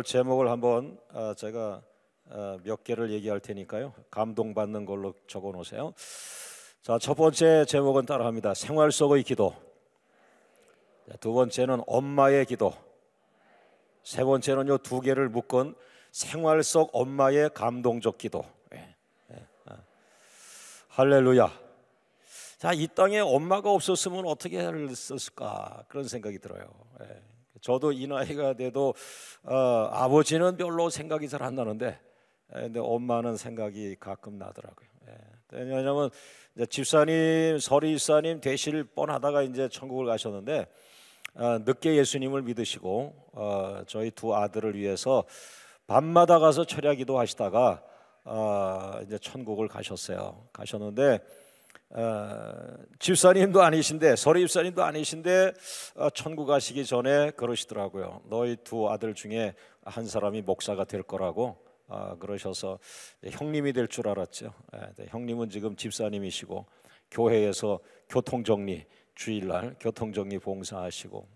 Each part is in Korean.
제목을 한번 제가 몇 개를 얘기할 테니까요. 감동받는 걸로 적어 놓으세요. 자, 첫 번째 제목은 따라합니다. 생활 속의 기도. 두 번째는 엄마의 기도. 세 번째는 요 두 개를 묶은 생활 속 엄마의 감동적 기도. 할렐루야. 자, 이 땅에 엄마가 없었으면 어떻게 했을까 그런 생각이 들어요. 저도 이 나이가 돼도 아버지는 별로 생각이 잘 안 나는데, 근데 엄마는 생각이 가끔 나더라고요. 왜냐하면 이제 집사님, 서리 집사님 되실 뻔하다가 이제 천국을 가셨는데, 늦게 예수님을 믿으시고 저희 두 아들을 위해서 밤마다 가서 철야기도 하시다가 이제 천국을 가셨는데, 집사님도 아니신데, 서리 집사님도 아니신데 천국 가시기 전에 그러시더라고요. 너희 두 아들 중에 한 사람이 목사가 될 거라고 그러셔서 형님이 될 줄 알았죠. 형님은 지금 집사님이시고 교회에서 교통정리, 주일날 교통정리 봉사하시고,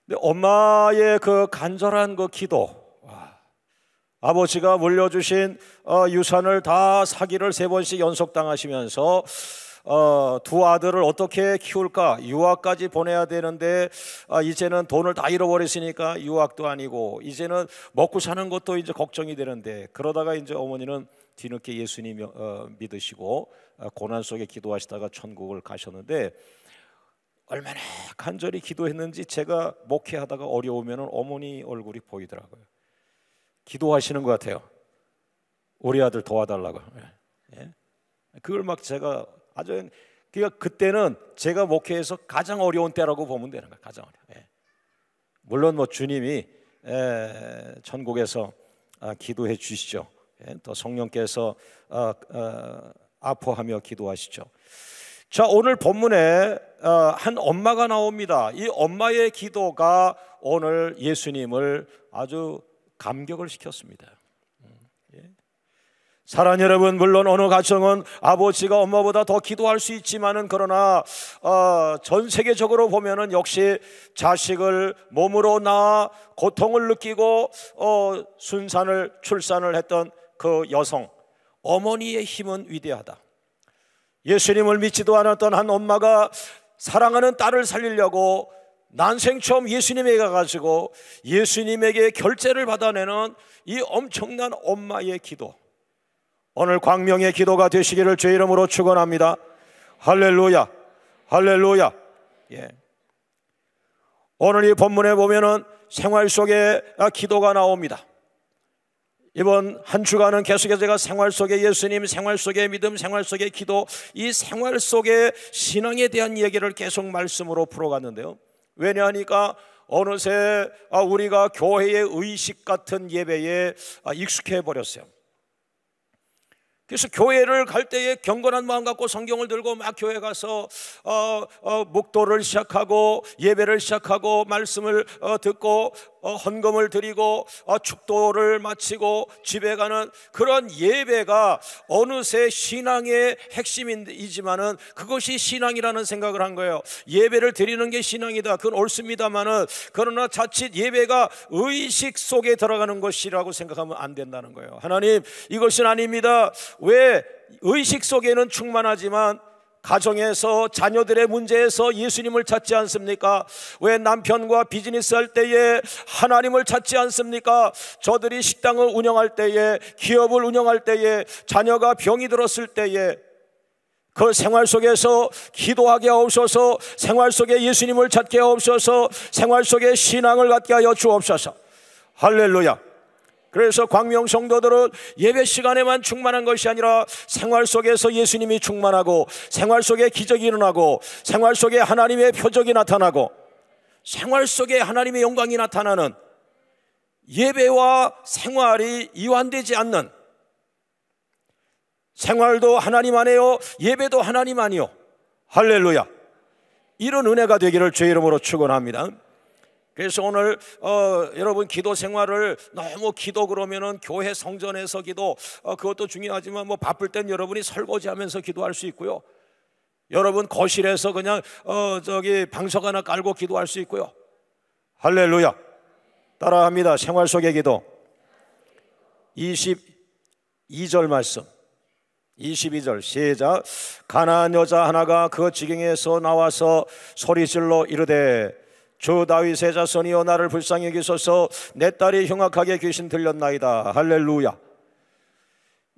근데 엄마의 그 간절한 그 기도, 아버지가 물려주신 유산을 다 사기를 3번씩 연속당하시면서 두 아들을 어떻게 키울까, 유학까지 보내야 되는데 이제는 돈을 다 잃어버렸으니까 유학도 아니고 이제는 먹고 사는 것도 이제 걱정이 되는데, 그러다가 이제 어머니는 뒤늦게 예수님 믿으시고 고난 속에 기도하시다가 천국을 가셨는데, 얼마나 간절히 기도했는지 제가 목회하다가 어려우면 어머니 얼굴이 보이더라고요. 기도하시는 것 같아요. 우리 아들 도와달라고. 그걸 막 제가 아주, 그러니까 그때는 제가 목회에서 가장 어려운 때라고 보면 되는 거예요. 가장 어려워. 물론 뭐 주님이 천국에서 기도해 주시죠. 또 성령께서 아파하며 기도하시죠. 자, 오늘 본문에 한 엄마가 나옵니다. 이 엄마의 기도가 오늘 예수님을 아주 감격을 시켰습니다. 사랑하는 여러분, 물론 어느 가정은 아버지가 엄마보다 더 기도할 수 있지만은, 그러나 전 세계적으로 보면은 역시 자식을 몸으로 낳아 고통을 느끼고 출산을 했던 그 여성, 어머니의 힘은 위대하다. 예수님을 믿지도 않았던 한 엄마가 사랑하는 딸을 살리려고 난생 처음 예수님에게 가가지고 예수님에게 결제를 받아내는 이 엄청난 엄마의 기도, 오늘 광명의 기도가 되시기를 주의 이름으로 축원합니다. 할렐루야, 할렐루야. 오늘 이 본문에 보면은 생활 속에 기도가 나옵니다. 이번 한 주간은 계속해서 제가 생활 속의 예수님, 생활 속의 믿음, 생활 속의 기도, 이 생활 속의 신앙에 대한 얘기를 계속 말씀으로 풀어갔는데요. 왜냐하니까 어느새 우리가 교회의 의식 같은 예배에 익숙해 버렸어요. 그래서 교회를 갈 때에 경건한 마음 갖고 성경을 들고 막 교회 가서 묵도를 시작하고 예배를 시작하고 말씀을 듣고 헌금을 드리고 축도를 마치고 집에 가는 그런 예배가 어느새 신앙의 핵심이지만은 그것이 신앙이라는 생각을 한 거예요. 예배를 드리는 게 신앙이다, 그건 옳습니다만은, 그러나 자칫 예배가 의식 속에 들어가는 것이라고 생각하면 안 된다는 거예요. 하나님, 이것은 아닙니다. 왜 의식 속에는 충만하지만 가정에서 자녀들의 문제에서 예수님을 찾지 않습니까? 왜 남편과 비즈니스 할 때에 하나님을 찾지 않습니까? 저들이 식당을 운영할 때에, 기업을 운영할 때에, 자녀가 병이 들었을 때에 그 생활 속에서 기도하게 하옵소서, 생활 속에 예수님을 찾게 하옵소서, 생활 속에 신앙을 갖게 하여 주옵소서. 할렐루야. 그래서 광명 성도들은 예배 시간에만 충만한 것이 아니라 생활 속에서 예수님이 충만하고, 생활 속에 기적이 일어나고, 생활 속에 하나님의 표적이 나타나고, 생활 속에 하나님의 영광이 나타나는, 예배와 생활이 이완되지 않는, 생활도 하나님 안에요, 예배도 하나님 안이요. 할렐루야. 이런 은혜가 되기를 주의 이름으로 축원합니다. 그래서 오늘 여러분 기도 생활을 너무 기도 그러면은 교회 성전에서 기도 그것도 중요하지만 뭐 바쁠 땐 여러분이 설거지하면서 기도할 수 있고요. 여러분 거실에서 그냥 방석 하나 깔고 기도할 수 있고요. 할렐루야. 따라합니다. 생활 속의 기도. 22절 말씀. 22절 시작. 가나안 여자 하나가 그 지경에서 나와서 소리질러 이르되 주 다윗의 자손이여 나를 불쌍히 여기소서 내 딸이 흉악하게 귀신 들렸나이다. 할렐루야.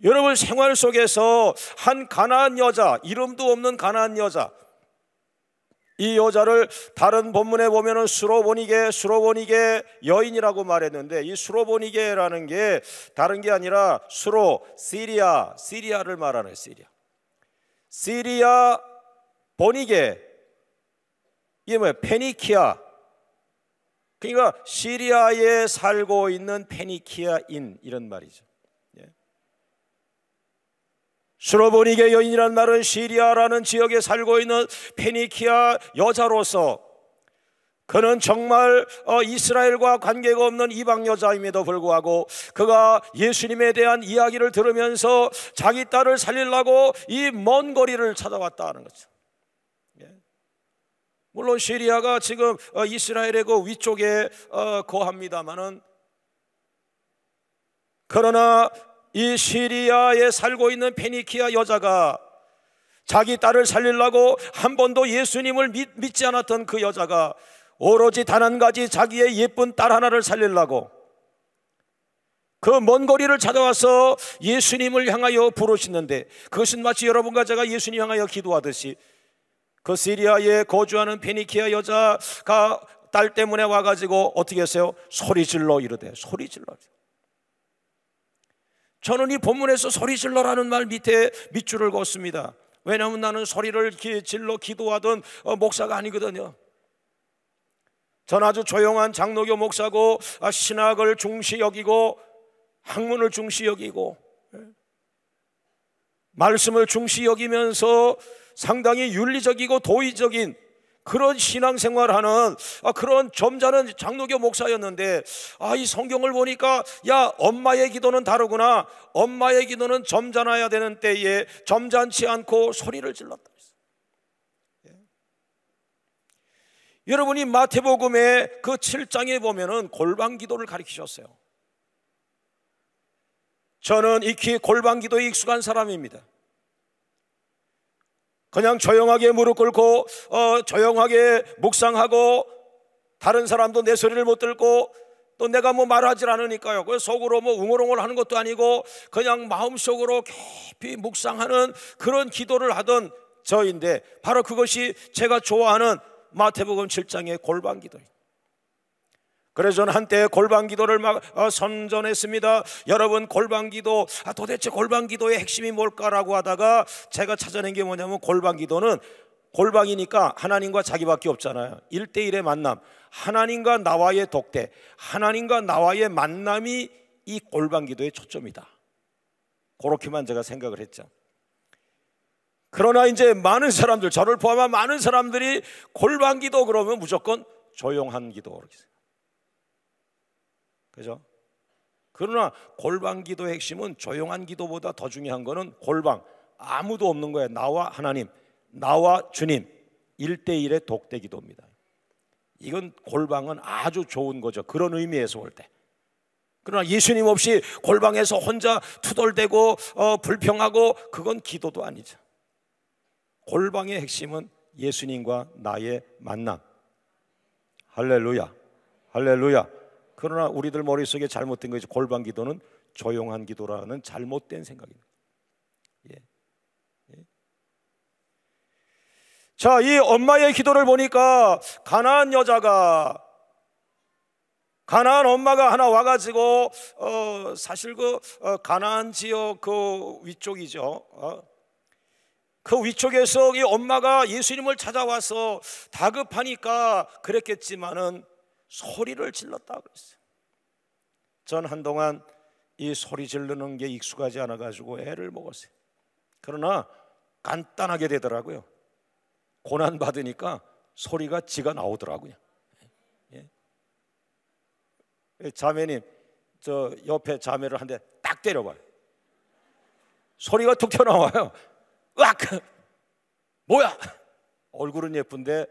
여러분, 생활 속에서 한 가나안 여자, 이름도 없는 가나안 여자, 이 여자를 다른 본문에 보면은 수로보니게 여인이라고 말했는데, 이 수로보니게라는 게 다른 게 아니라 시리아를 말하는 시리아 보니게, 이게 뭐예요? 페니키아. 그러니까 시리아에 살고 있는 페니키아인, 이런 말이죠. 수로보니게 여인이라는 말은 시리아라는 지역에 살고 있는 페니키아 여자로서, 그는 정말 이스라엘과 관계가 없는 이방 여자임에도 불구하고 그가 예수님에 대한 이야기를 들으면서 자기 딸을 살리려고 이 먼 거리를 찾아왔다는 거죠. 물론 시리아가 지금 이스라엘의 그 위쪽에 거합니다마는, 그러나 이 시리아에 살고 있는 페니키아 여자가 자기 딸을 살리려고 한 번도 예수님을 믿지 않았던 그 여자가 오로지 단 한 가지 자기의 예쁜 딸 하나를 살리려고 그 먼 거리를 찾아와서 예수님을 향하여 부르시는데, 그것은 마치 여러분과 제가 예수님 향하여 기도하듯이 그 시리아에 거주하는 페니키아 여자가 딸 때문에 와가지고 어떻게 했어요? 소리질러 이르되, 소리질러. 저는 이 본문에서 소리질러라는 말 밑에 밑줄을 긋습니다. 왜냐하면 나는 소리를 질러 기도하던 목사가 아니거든요. 전 아주 조용한 장로교 목사고, 신학을 중시 여기고 학문을 중시 여기고 말씀을 중시 여기면서 상당히 윤리적이고 도의적인 그런 신앙생활하는 그런 점잖은 장로교 목사였는데, 이 성경을 보니까 야, 엄마의 기도는 다르구나. 엄마의 기도는 점잖아야 되는 때에 점잖지 않고 소리를 질렀다. 여러분이 마태복음의 그 7장에 보면은 골방 기도를 가르치셨어요. 저는 익히 골방 기도에 익숙한 사람입니다. 그냥 조용하게 무릎 꿇고 조용하게 묵상하고, 다른 사람도 내 소리를 못 듣고 또 내가 뭐 말하지 않으니까요. 그 속으로 뭐 웅얼웅얼 하는 것도 아니고 그냥 마음속으로 깊이 묵상하는 그런 기도를 하던 저인데, 바로 그것이 제가 좋아하는 마태복음 7장의 골방 기도입니다. 그래서 저는 한때 골방 기도를 막 선전했습니다. 여러분, 골방 기도, 도대체 골방 기도의 핵심이 뭘까라고 하다가 제가 찾아낸 게 뭐냐면, 골방 기도는 골방이니까 하나님과 자기밖에 없잖아요. 1대1의 만남, 하나님과 나와의 독대, 하나님과 나와의 만남이 이 골방 기도의 초점이다. 그렇게만 제가 생각을 했죠. 그러나 이제 많은 사람들, 저를 포함한 많은 사람들이 골방 기도 그러면 무조건 조용한 기도, 그죠? 그러나 골방 기도의 핵심은 조용한 기도보다 더 중요한 거는 골방, 아무도 없는 거예요. 나와 하나님, 나와 주님, 1대1의 독대 기도입니다. 이건 골방은 아주 좋은 거죠. 그런 의미에서 볼 때. 그러나 예수님 없이 골방에서 혼자 투덜대고 불평하고, 그건 기도도 아니죠. 골방의 핵심은 예수님과 나의 만남. 할렐루야, 할렐루야. 그러나 우리들 머릿속에 잘못된 것이, 골방 기도는 조용한 기도라는 잘못된 생각입니다. 자, 이 엄마의 기도를 보니까 가나안 여자가, 가나안 엄마가 하나 와가지고 사실 그 가나안 지역 그 위쪽이죠. 그 위쪽에서 이 엄마가 예수님을 찾아와서 다급하니까 그랬겠지만은 소리를 질렀다고 그랬어요. 전 한동안 이 소리 지르는 게 익숙하지 않아가지고 애를 먹었어요. 그러나 간단하게 되더라고요. 고난 받으니까 소리가 지가 나오더라고요. 자매님, 저 옆에 자매를 한 대 딱 때려봐요. 소리가 툭 튀어나와요. 으악! 뭐야? 얼굴은 예쁜데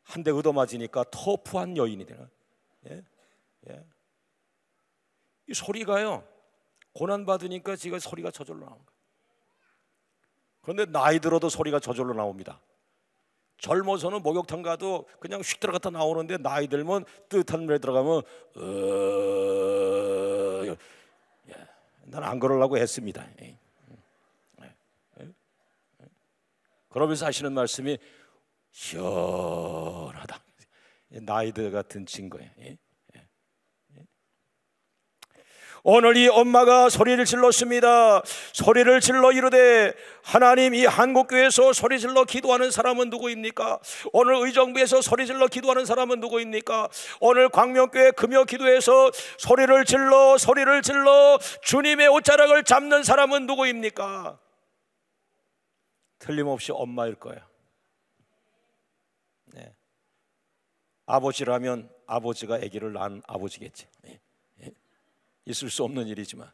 한 대 얻어맞으니까 터프한 여인이 되는. 이 소리가요, 고난 받으니까 지가 소리가 저절로 나오는 거예요. 그런데 나이 들어도 소리가 저절로 나옵니다. 젊어서는 목욕탕 가도 그냥 휙 들어갔다 나오는데 나이 들면 뜨뜻한 물에 들어가면 난 안 그러려고 했습니다. 그러면서 하시는 말씀이 시원하다. 나이들 같은 증거예요. 오늘 이 엄마가 소리를 질렀습니다. 소리를 질러 이르되 하나님, 이 한국교회에서 소리 질러 기도하는 사람은 누구입니까? 오늘 의정부에서 소리 질러 기도하는 사람은 누구입니까? 오늘 광명교회 금요 기도에서 소리를 질러 주님의 옷자락을 잡는 사람은 누구입니까? 틀림없이 엄마일 거예요. 네. 아버지라면 아버지가 아기를 낳은 아버지겠지. 네. 있을 수 없는 일이지만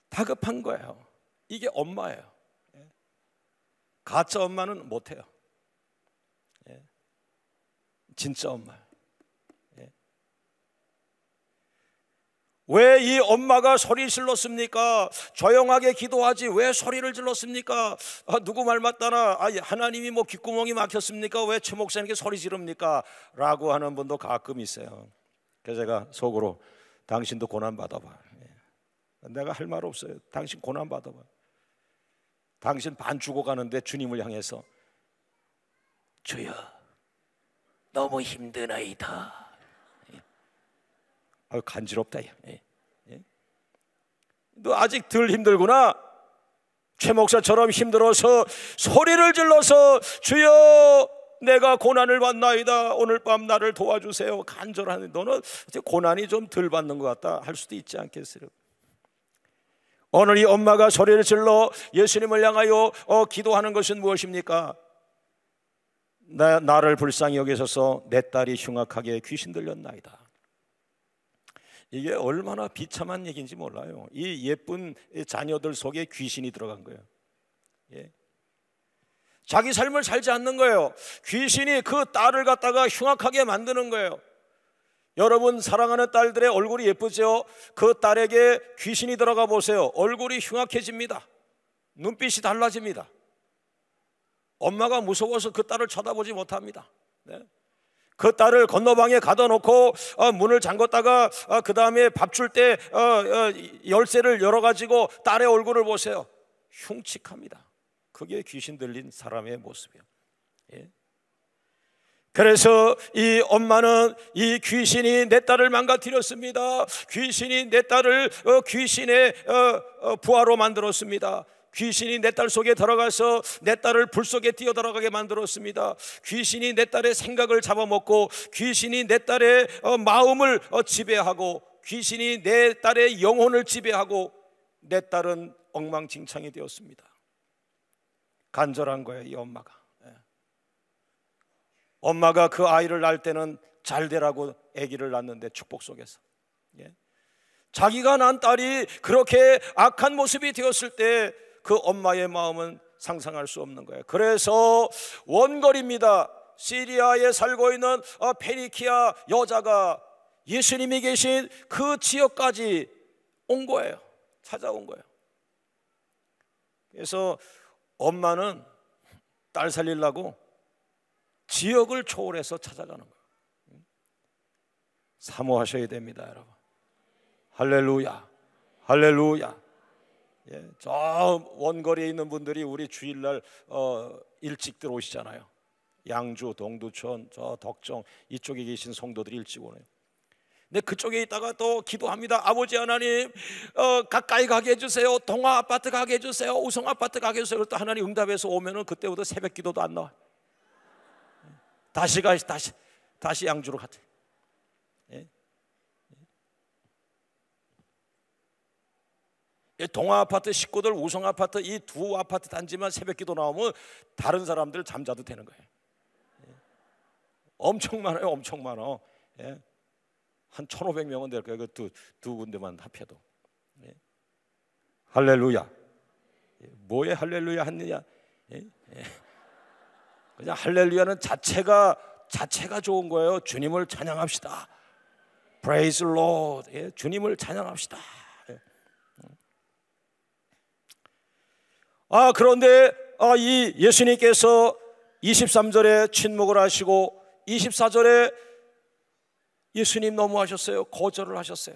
다급한 거예요. 이게 엄마예요. 가짜 엄마는 못해요. 진짜 엄마예요. 왜 이 엄마가 소리 질렀습니까? 조용하게 기도하지 왜 소리를 질렀습니까? 누구 말 맞다나 하나님이 뭐 귓구멍이 막혔습니까? 왜 최 목사님께 소리 지릅니까? 라고 하는 분도 가끔 있어요. 그래서 제가 속으로 당신도 고난 받아봐. 내가 할 말 없어요. 당신 고난 받아봐. 당신 반 죽어가는데 주님을 향해서 주여 너무 힘드나이다. 간지럽다. 너 아직 덜 힘들구나. 최 목사처럼 힘들어서 소리를 질러서 주여 내가 고난을 받나이다. 오늘 밤 나를 도와주세요. 간절하니 너는 고난이 좀 덜 받는 것 같다 할 수도 있지 않겠어요? 오늘 이 엄마가 소리를 질러 예수님을 향하여 기도하는 것은 무엇입니까? 나를 불쌍히 여기셔서 내 딸이 흉악하게 귀신 들렸나이다. 이게 얼마나 비참한 얘기인지 몰라요. 이 예쁜 자녀들 속에 귀신이 들어간 거예요. 자기 삶을 살지 않는 거예요. 귀신이 그 딸을 갖다가 흉악하게 만드는 거예요. 여러분 사랑하는 딸들의 얼굴이 예쁘죠? 그 딸에게 귀신이 들어가 보세요. 얼굴이 흉악해집니다. 눈빛이 달라집니다. 엄마가 무서워서 그 딸을 쳐다보지 못합니다. 그 딸을 건너방에 가둬 놓고 문을 잠궜다가 그 다음에 밥 줄 때 열쇠를 열어가지고 딸의 얼굴을 보세요. 흉측합니다. 그게 귀신 들린 사람의 모습이에요. 그래서 이 엄마는 이 귀신이 내 딸을 망가뜨렸습니다. 귀신이 내 딸을 귀신의 부하로 만들었습니다. 귀신이 내 딸 속에 들어가서 내 딸을 불 속에 뛰어들어가게 만들었습니다. 귀신이 내 딸의 생각을 잡아먹고 귀신이 내 딸의 마음을 지배하고 귀신이 내 딸의 영혼을 지배하고 내 딸은 엉망진창이 되었습니다. 간절한 거예요, 이 엄마가. 엄마가 그 아이를 낳을 때는 잘 되라고 아기를 낳는데 축복 속에서 자기가 낳은 딸이 그렇게 악한 모습이 되었을 때 그 엄마의 마음은 상상할 수 없는 거예요. 그래서 원거리입니다. 시리아에 살고 있는 페니키아 여자가 예수님이 계신 그 지역까지 온 거예요. 찾아온 거예요. 그래서 엄마는 딸 살리려고 지역을 초월해서 찾아가는 거예요. 사모하셔야 됩니다, 여러분. 할렐루야, 할렐루야. 저 원거리에 있는 분들이 우리 주일날 일찍 들어오시잖아요. 양주, 동두천, 저 덕정 이쪽에 계신 성도들이 일찍 오네요. 근데 그쪽에 있다가 또 기도합니다. 아버지 하나님 가까이 가게 해주세요. 동아 아파트 가게 해주세요. 우성 아파트 가게 해주세요. 또 하나님 응답해서 오면은 그때부터 새벽 기도도 안 나와. 다시 양주로 가자. 동아 아파트 식구들, 우성 아파트 이 두 아파트 단지만 새벽 기도 나오면 다른 사람들 잠자도 되는 거예요. 엄청 많아요, 엄청 많아. 한 1,500명은 될 거예요. 그 두 군데만 합해도. 할렐루야. 뭐에 할렐루야 하느냐? 그냥 할렐루야는 자체가 좋은 거예요. 주님을 찬양합시다. Praise the Lord. 예, 주님을 찬양합시다. 예. 그런데 이 예수님께서 23절에 침묵을 하시고 24절에 예수님 너무하셨어요. 거절을 하셨어요.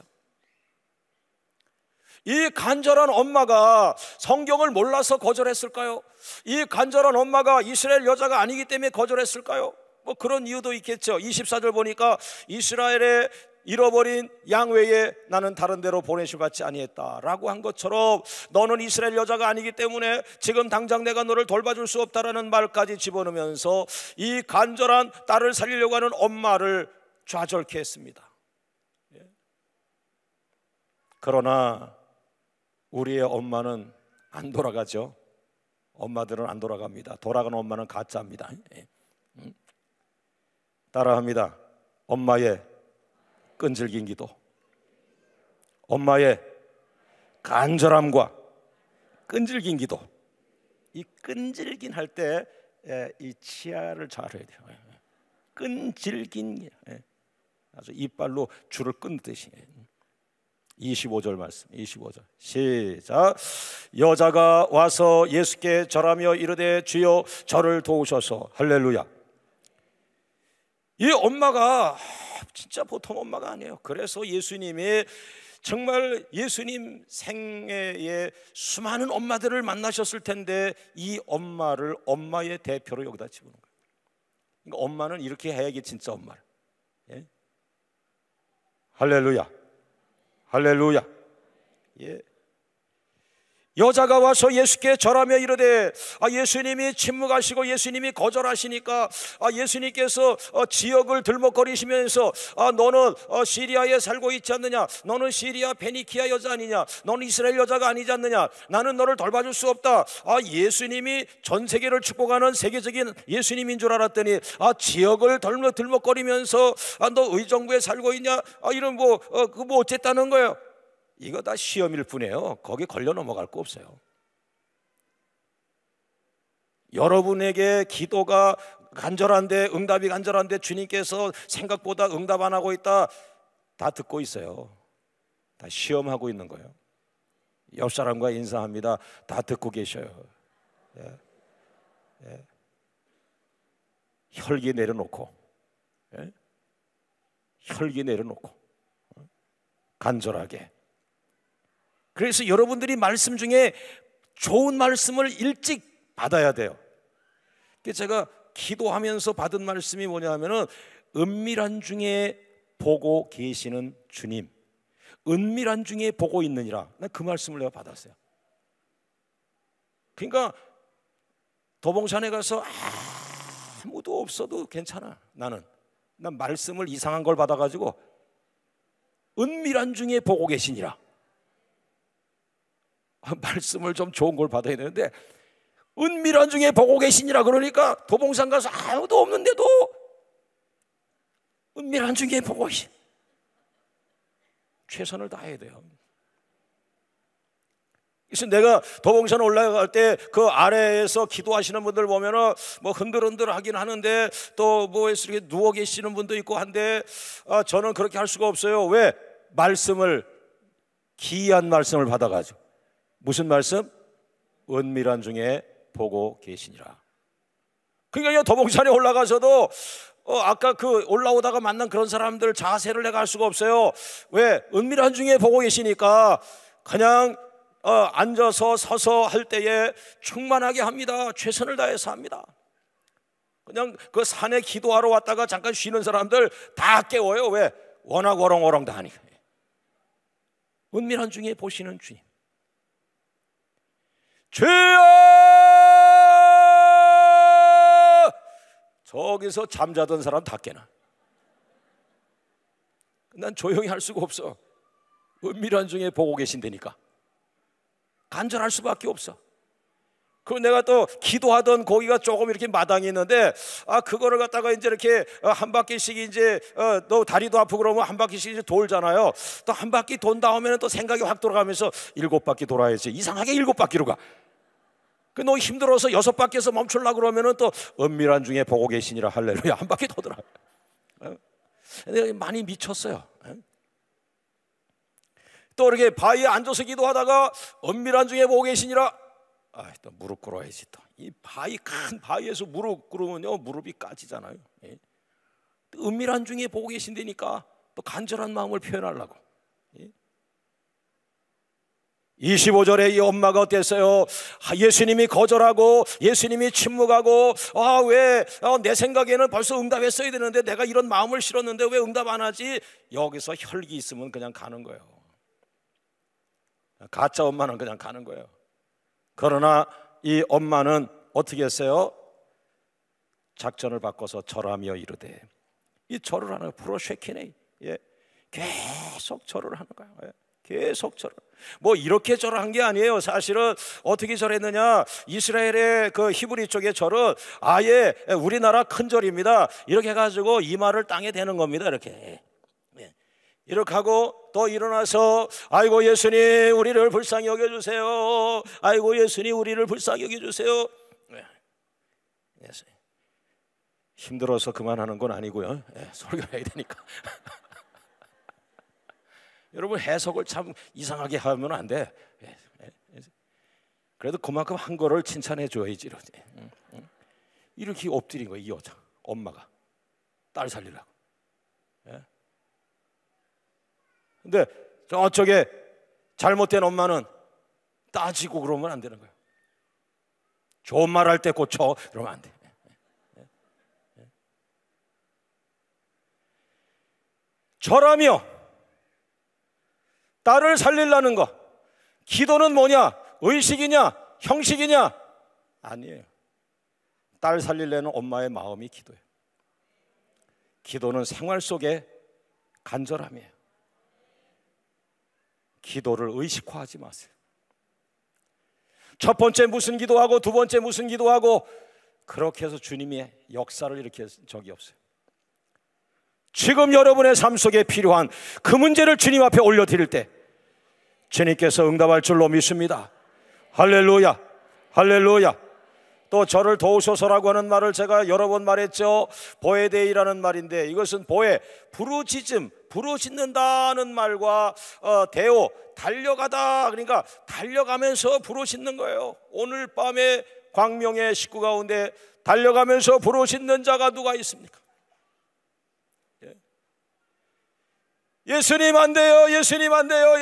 이 간절한 엄마가 성경을 몰라서 거절했을까요? 이 간절한 엄마가 이스라엘 여자가 아니기 때문에 거절했을까요? 뭐 그런 이유도 있겠죠. 24절 보니까 이스라엘의 잃어버린 양 외에 나는 다른 데로 보내실 받지 아니했다라고 한 것처럼 너는 이스라엘 여자가 아니기 때문에 지금 당장 내가 너를 돌봐줄 수 없다라는 말까지 집어넣으면서 이 간절한 딸을 살리려고 하는 엄마를 좌절케 했습니다. 그러나 우리의 엄마는 안 돌아가죠. 엄마들은 안 돌아갑니다. 돌아가는 엄마는 가짜입니다. 따라합니다. 엄마의 끈질긴 기도, 엄마의 간절함과 끈질긴 기도. 이 끈질긴 할 때 이 치아를 잘 해야 돼요. 끈질긴, 아주 이빨로 줄을 끊듯이. 25절 말씀, 25절 시작. 여자가 와서 예수께 절하며 이르되 주여 저를 도우셔서. 할렐루야. 이 엄마가 진짜 보통 엄마가 아니에요. 그래서 예수님이 정말 예수님 생애에 수많은 엄마들을 만나셨을 텐데 이 엄마를 엄마의 대표로 여기다 집어넣은 거예요. 그러니까 엄마는 이렇게 해야지 진짜 엄마를. 예? 할렐루야. 할렐루야. 예. 여자가 와서 예수께 절하며 이르되, 예수님이 침묵하시고 예수님이 거절하시니까 예수님께서 지역을 들먹거리시면서 너는 시리아에 살고 있지 않느냐, 너는 시리아 베니키아 여자 아니냐, 너는 이스라엘 여자가 아니지 않느냐, 나는 너를 돌봐줄 수 없다. 예수님이 전 세계를 축복하는 세계적인 예수님인 줄 알았더니 지역을 들먹거리면서 너 의정부에 살고 있냐, 이런 뭐 어쨌다는 거예요. 이거 다 시험일 뿐이에요. 거기 걸려 넘어갈 거 없어요. 여러분에게 기도가 간절한데, 응답이 간절한데 주님께서 생각보다 응답 안 하고 있다, 다 듣고 있어요. 다 시험하고 있는 거예요. 옆 사람과 인사합니다. 다 듣고 계셔요. 예. 예. 혈기 내려놓고, 예? 혈기 내려놓고 간절하게. 그래서 여러분들이 말씀 중에 좋은 말씀을 일찍 받아야 돼요. 제가 기도하면서 받은 말씀이 뭐냐면은 은밀한 중에 보고 계시는 주님, 은밀한 중에 보고 있느니라. 난 그 말씀을 내가 받았어요. 그러니까 도봉산에 가서 아무도 없어도 괜찮아. 난 말씀을 이상한 걸 받아가지고 은밀한 중에 보고 계시니라. 말씀을 좀 좋은 걸 받아야 되는데 은밀한 중에 보고 계시니라 그러니까 도봉산 가서 아무도 없는데도 은밀한 중에 보고 계시. 최선을 다해야 돼요. 그래서 내가 도봉산 올라갈 때 그 아래에서 기도하시는 분들 보면은 뭐 흔들흔들 하긴 하는데 또 뭐 이렇게 누워 계시는 분도 있고 한데 저는 그렇게 할 수가 없어요. 왜? 말씀을, 기이한 말씀을 받아가지고. 무슨 말씀? 은밀한 중에 보고 계시니라. 그러니까 도봉산에 올라가서도 아까 그 올라오다가 만난 그런 사람들 자세를 내가 할 수가 없어요. 왜? 은밀한 중에 보고 계시니까 그냥 앉아서 서서 할 때에 충만하게 합니다. 최선을 다해서 합니다. 그냥 그 산에 기도하러 왔다가 잠깐 쉬는 사람들 다 깨워요. 왜? 워낙 어렁어렁 다 하니까. 은밀한 중에 보시는 주님. 주여! 저기서 잠자던 사람 다 깨나. 난 조용히 할 수가 없어. 은밀한 중에 보고 계신다니까. 간절할 수밖에 없어. 그 내가 또 기도하던 거기가 조금 이렇게 마당이 있는데 그거를 갖다가 이제 이렇게 한 바퀴씩 이제 너 다리도 아프고 그러면 한 바퀴씩 이제 돌잖아요. 또 한 바퀴 돈 다음에는 또 생각이 확 돌아가면서 7바퀴 돌아야지. 이상하게 7바퀴로 가. 그 너 힘들어서 6바퀴에서 멈추려고 그러면은 또 은밀한 중에 보고 계시니라. 할렐루야. 한 바퀴 더 돌아. 내가 많이 미쳤어요. 또 이렇게 바위에 앉아서 기도하다가 은밀한 중에 보고 계시니라. 또 무릎 꿇어야지. 또 이 바위, 큰 바위에서 무릎 꿇으면요 무릎이 까지잖아요. 예. 은밀한 중에 보고 계신다니까 또 간절한 마음을 표현하려고. 예. 25절에 이 엄마가 어땠어요? 예수님이 거절하고 예수님이 침묵하고 왜 내 생각에는 벌써 응답했어야 되는데 내가 이런 마음을 실었는데 왜 응답 안 하지? 여기서 혈기 있으면 그냥 가는 거예요. 가짜 엄마는 그냥 가는 거예요. 그러나 이 엄마는 어떻게 했어요? 작전을 바꿔서 절하며 이르되, 이 절을 하는 거예요. 프로쉐키네. 예. 계속 절을 하는 거예요. 예. 계속 절을. 뭐 이렇게 절한 게 아니에요. 사실은 어떻게 절했느냐? 이스라엘의 그 히브리 쪽의 절은 아예 우리나라 큰 절입니다. 이렇게 해가지고 이마를 땅에 대는 겁니다. 이렇게. 이렇게 하고 또 일어나서 아이고 예수님 우리를 불쌍히 여겨주세요. 아이고 예수님 우리를 불쌍히 여겨주세요. 예수님. 힘들어서 그만하는 건 아니고요. 설교해야 되니까. 여러분 해석을 참 이상하게 하면 안 돼. 그래도 그만큼 한 거를 칭찬해 줘야지. 이렇게 엎드린 거예요. 이 여자 엄마가 딸 살리려고. 근데 저쪽에 잘못된 엄마는 따지고 그러면 안 되는 거예요. 좋은 말 할 때 고쳐 그러면 안 돼. 절하며 딸을 살리려는 거. 기도는 뭐냐? 의식이냐? 형식이냐? 아니에요. 딸 살리려는 엄마의 마음이 기도예요. 기도는 생활 속에 간절함이에요. 기도를 의식화하지 마세요. 첫 번째 무슨 기도하고 두 번째 무슨 기도하고 그렇게 해서 주님이 역사를 이렇게 적이 없어요. 지금 여러분의 삶 속에 필요한 그 문제를 주님 앞에 올려드릴 때 주님께서 응답할 줄로 믿습니다. 할렐루야, 할렐루야. 또 저를 도우소서라고 하는 말을 제가 여러 번 말했죠. 보에데이라는 말인데 이것은 보에, 부르짖음, 부르짖는다는 말과 데오, 달려가다, 그러니까 달려가면서 부르짖는 거예요. 오늘 밤에 광명의 식구 가운데 달려가면서 부르짖는 자가 누가 있습니까? 예수님 안 돼요, 예수님 안 돼요,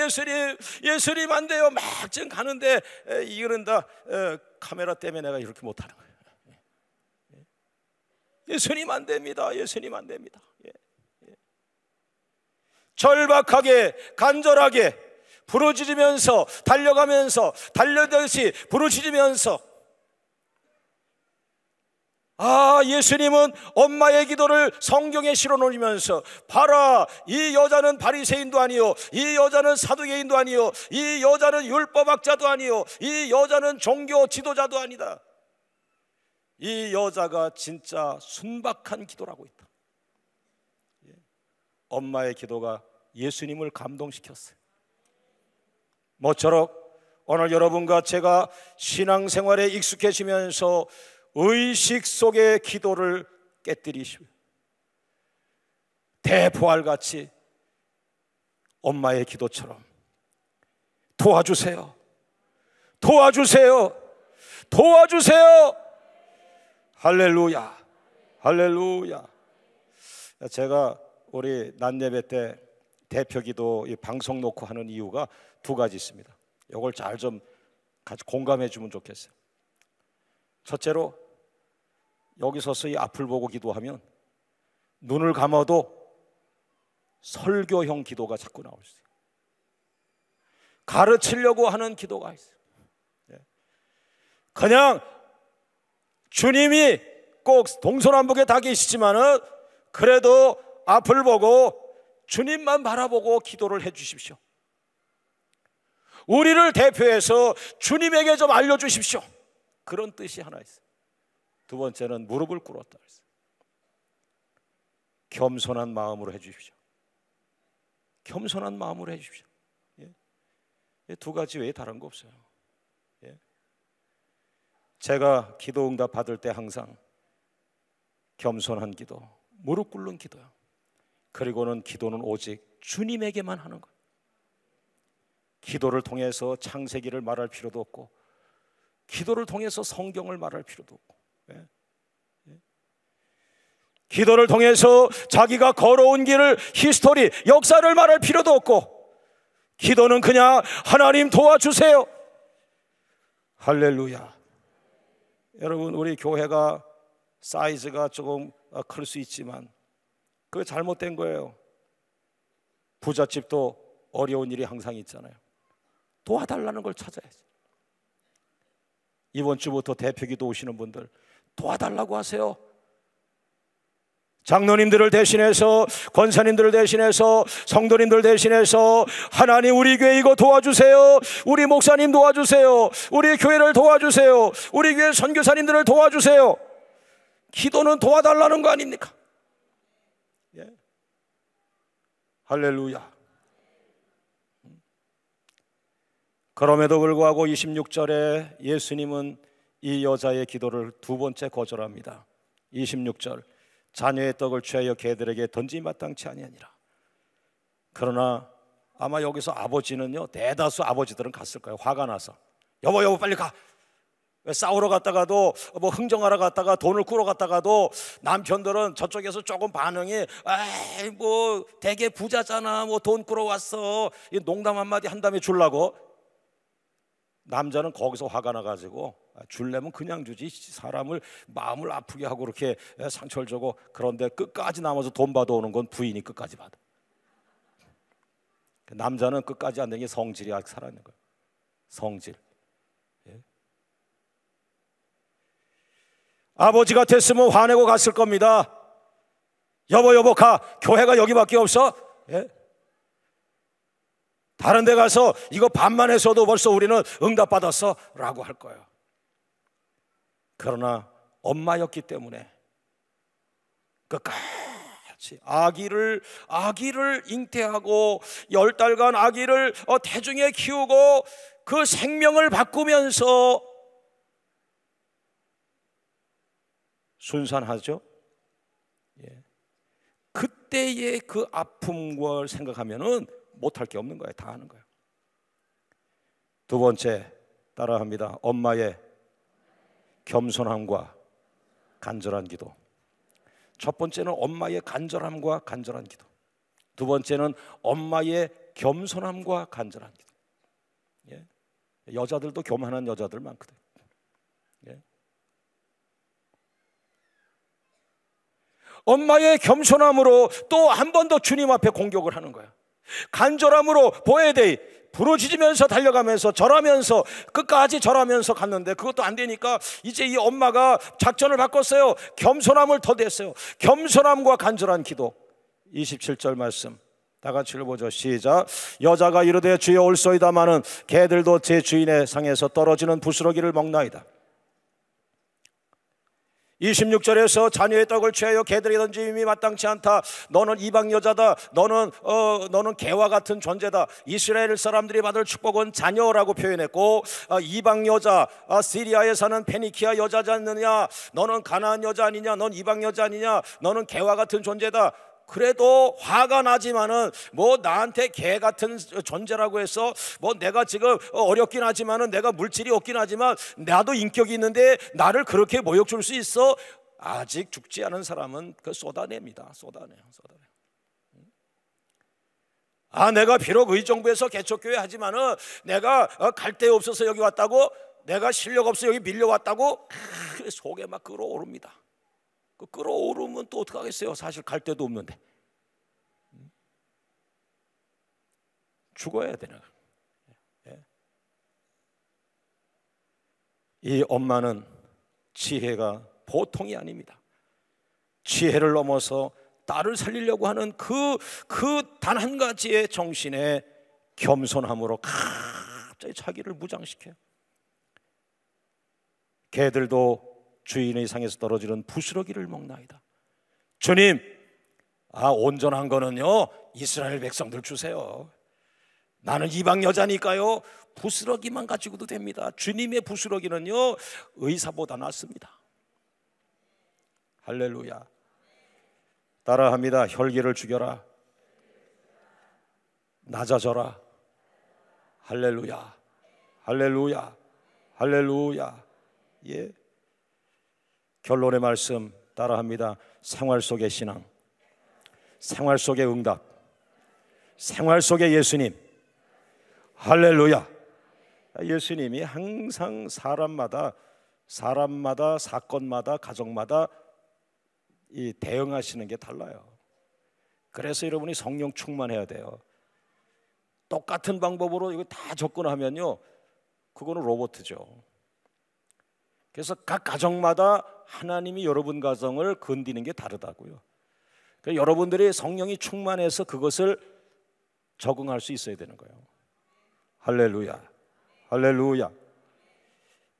예수님 안 돼요. 막 지금 가는데 이거는 다 카메라 때문에 내가 이렇게 못하는 거예요. 예수님 안 됩니다, 예수님 안 됩니다. 절박하게 간절하게 부르짖으면서 달려듯이 부르짖으면서 예수님은 엄마의 기도를 성경에 실어놓으면서 봐라, 이 여자는 바리새인도 아니요, 이 여자는 사두개인도 아니요, 이 여자는 율법학자도 아니요, 이 여자는 종교 지도자도 아니다. 이 여자가 진짜 순박한 기도를 하고 있다. 엄마의 기도가 예수님을 감동시켰어요. 모쪼록 오늘 여러분과 제가 신앙생활에 익숙해지면서 의식 속의 기도를 깨뜨리시고 대포알같이 엄마의 기도처럼 도와주세요, 도와주세요, 도와주세요. 할렐루야, 할렐루야. 제가 우리 낮예배 때 대표기도 방송 놓고 하는 이유가 두 가지 있습니다. 이걸 잘 좀 같이 공감해 주면 좋겠어요. 첫째로 여기 서서 이 앞을 보고 기도하면 눈을 감아도 설교형 기도가 자꾸 나올 수 있어요. 가르치려고 하는 기도가 있어요. 그냥 주님이 꼭 동서남북에 다 계시지만은 그래도 앞을 보고 주님만 바라보고 기도를 해 주십시오. 우리를 대표해서 주님에게 좀 알려주십시오. 그런 뜻이 하나 있어요. 두 번째는 무릎을 꿇었다 했어요. 겸손한 마음으로 해 주십시오. 겸손한 마음으로 해 주십시오. 두 가지 외에 다른 거 없어요. 제가 기도 응답 받을 때 항상 겸손한 기도, 무릎 꿇는 기도요. 그리고는 기도는 오직 주님에게만 하는 거예요. 기도를 통해서 창세기를 말할 필요도 없고, 기도를 통해서 성경을 말할 필요도 없고, 기도를 통해서 자기가 걸어온 길을, 히스토리, 역사를 말할 필요도 없고, 기도는 그냥 하나님 도와주세요. 할렐루야. 여러분, 우리 교회가 사이즈가 조금 클 수 있지만 그게 잘못된 거예요. 부잣집도 어려운 일이 항상 있잖아요. 도와달라는 걸 찾아야지. 이번 주부터 대표기도 오시는 분들 도와달라고 하세요. 장로님들을 대신해서, 권사님들을 대신해서, 성도님들 대신해서 하나님 우리 교회 이거 도와주세요. 우리 목사님 도와주세요. 우리 교회를 도와주세요. 우리 교회 선교사님들을 도와주세요. 기도는 도와달라는 거 아닙니까? 예. 할렐루야. 그럼에도 불구하고 26절에 예수님은 이 여자의 기도를 두 번째 거절합니다. 26절, 자녀의 떡을 취하여 개들에게 던지 마땅치 아니하니라. 그러나 아마 여기서 아버지는요, 대다수 아버지들은 갔을 거예요. 화가 나서 여보 빨리 가. 왜 싸우러 갔다가도, 뭐 흥정하러 갔다가, 돈을 꾸러 갔다가도 남편들은 저쪽에서 조금 반응이, 에이 뭐 되게 부자잖아, 뭐 돈 꾸러 왔어, 이 농담 한마디 한 다음에 주려고. 남자는 거기서 화가 나가지고 줄려면 그냥 주지, 사람을 마음을 아프게 하고 그렇게 상처를 주고. 그런데 끝까지 남아서 돈 받아오는 건 부인이 끝까지 받아. 남자는 끝까지 안 되는 게 성질이 아직 살아있는 거예요. 성질. 예? 아버지 같았으면 화내고 갔을 겁니다. 여보 가. 교회가 여기밖에 없어? 예? 다른 데 가서 이거 반만 했어도 벌써 우리는 응답받았어 라고 할 거예요. 그러나 엄마였기 때문에 끝까지 아기를 잉태하고 10달간 아기를 태중에 키우고 그 생명을 바꾸면서 순산하죠. 예. 그때의 그 아픔을 생각하면은 못할 게 없는 거예요. 다 하는 거예요. 두 번째, 따라합니다. 엄마의 겸손함과 간절한 기도. 첫 번째는 엄마의 간절함과 간절한 기도. 두 번째는 엄마의 겸손함과 간절한 기도. 예? 여자들도 교만한 여자들 많거든. 예? 엄마의 겸손함으로 또 한 번 더 주님 앞에 공격을 하는 거예요. 간절함으로 보혜되이 부르짖으면서 달려가면서 절하면서 끝까지 절하면서 갔는데 그것도 안 되니까 이제 이 엄마가 작전을 바꿨어요. 겸손함을 더했어요. 겸손함과 간절한 기도. 27절 말씀 다 같이 읽어보죠. 시작. 여자가 이르되 주여 올소이다마는 개들도 제 주인의 상에서 떨어지는 부스러기를 먹나이다. 26절에서 자녀의 떡을 취하여 개들에게 던짐이 마땅치 않다. 너는 이방 여자다. 너는 개와 같은 존재다. 이스라엘 사람들이 받을 축복은 자녀라고 표현했고, 이방 여자, 시리아에 사는 페니키아 여자지 않느냐. 너는 가나안 여자 아니냐. 넌 이방 여자 아니냐. 너는 개와 같은 존재다. 그래도 화가 나지만은 뭐 나한테 개 같은 존재라고 해서 뭐 내가 지금 어렵긴 하지만은 내가 물질이 없긴 하지만 나도 인격이 있는데 나를 그렇게 모욕 줄 수 있어? 아직 죽지 않은 사람은 그 쏟아냅니다. 쏟아내요. 내가 비록 의정부에서 개척교회 하지만은 내가 갈 데 없어서 여기 왔다고, 내가 실력 없어 여기 밀려왔다고 속에 막 끓어오릅니다. 그 끌어오르면 또 어떡하겠어요? 사실 갈 데도 없는데. 죽어야 되나? 이 엄마는 지혜가 보통이 아닙니다. 지혜를 넘어서 딸을 살리려고 하는 그 단 한 가지의 정신에 겸손함으로 갑자기 자기를 무장시켜요. 개들도 주인의 상에서 떨어지는 부스러기를 먹나이다. 주님, 온전한 거는요 이스라엘 백성들 주세요. 나는 이방 여자니까요 부스러기만 가지고도 됩니다. 주님의 부스러기는요 의사보다 낫습니다. 할렐루야. 따라합니다. 혈기를 죽여라. 낮아져라. 할렐루야, 할렐루야, 할렐루야. 예. 결론의 말씀 따라합니다. 생활 속의 신앙, 생활 속의 응답, 생활 속의 예수님. 할렐루야. 예수님이 항상 사람마다 사건마다 가정마다 이 대응하시는 게 달라요. 그래서 여러분이 성령 충만해야 돼요. 똑같은 방법으로 이거 다 접근하면요, 그거는 로봇이죠. 그래서 각 가정마다 하나님이 여러분 가정을 건드리는 게 다르다고요. 그러니까 여러분들이 성령이 충만해서 그것을 적응할 수 있어야 되는 거예요. 할렐루야, 할렐루야.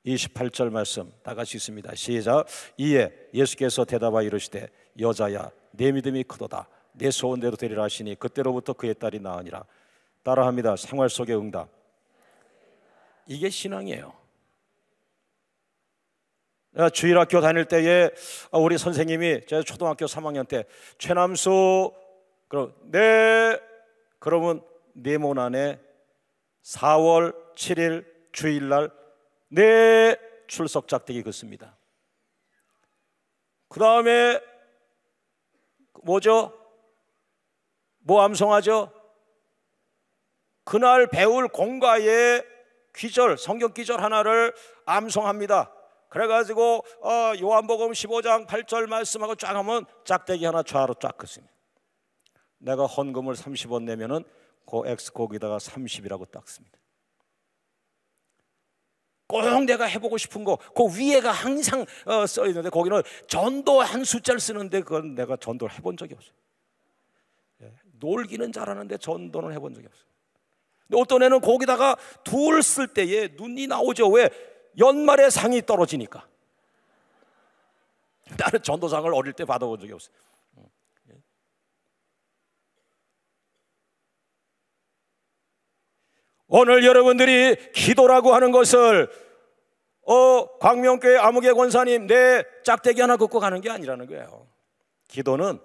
28절 말씀 다 같이 있습니다. 시작. 이에 예수께서 대답하여 이르시되 여자야 내 믿음이 크도다. 내 소원대로 되리라 하시니 그때로부터 그의 딸이 나으니라. 따라합니다. 생활 속의 응답. 이게 신앙이에요. 주일학교 다닐 때에 우리 선생님이 제가 초등학교 3학년 때 최남수 그러면 네모 안에 4월 7일 주일날 내 출석 작대기 긋습니다. 그 다음에 뭐죠? 뭐 암송하죠? 그날 배울 공과의 귀절, 성경 귀절 하나를 암송합니다. 그래가지고 요한복음 15장 8절 말씀하고 쫙 하면 짝대기 하나 좌로 쫙 긋습니다. 내가 헌금을 30원 내면은 그 X 거기다가 30이라고 딱 씁니다. 꼭 내가 해보고 싶은 거, 그 위에가 항상 써 있는데 거기는 전도 한 숫자를 쓰는데 그건 내가 전도를 해본 적이 없어요. 놀기는 잘하는데 전도는 해본 적이 없어요. 근데 어떤 애는 거기다가 둘 쓸 때에 눈이 나오죠. 왜? 연말에 상이 떨어지니까. 나는 전도상을 어릴 때 받아본 적이 없어요. 오늘 여러분들이 기도라고 하는 것을 광명교회 아무개 권사님 내 짝대기 하나 긋고 가는 게 아니라는 거예요. 기도는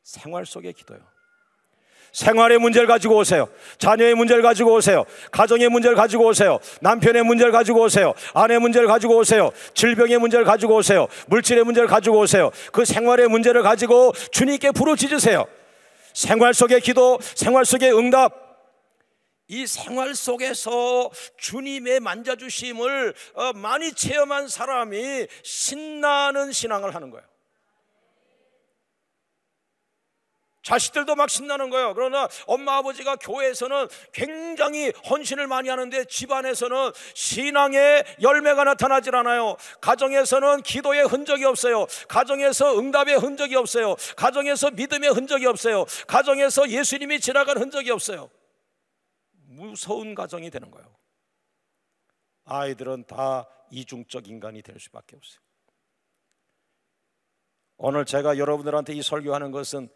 생활 속의 기도예요. 생활의 문제를 가지고 오세요. 자녀의 문제를 가지고 오세요. 가정의 문제를 가지고 오세요. 남편의 문제를 가지고 오세요. 아내의 문제를 가지고 오세요. 질병의 문제를 가지고 오세요. 물질의 문제를 가지고 오세요. 그 생활의 문제를 가지고 주님께 부르짖으세요. 생활 속의 기도, 생활 속의 응답. 이 생활 속에서 주님의 만져주심을 많이 체험한 사람이 신나는 신앙을 하는 거예요. 자식들도 막 신나는 거예요. 그러나 엄마 아버지가 교회에서는 굉장히 헌신을 많이 하는데 집안에서는 신앙의 열매가 나타나질 않아요. 가정에서는 기도의 흔적이 없어요. 가정에서 응답의 흔적이 없어요. 가정에서 믿음의 흔적이 없어요. 가정에서 예수님이 지나간 흔적이 없어요. 무서운 가정이 되는 거예요. 아이들은 다 이중적 인간이 될 수밖에 없어요. 오늘 제가 여러분들한테 이 설교하는 것은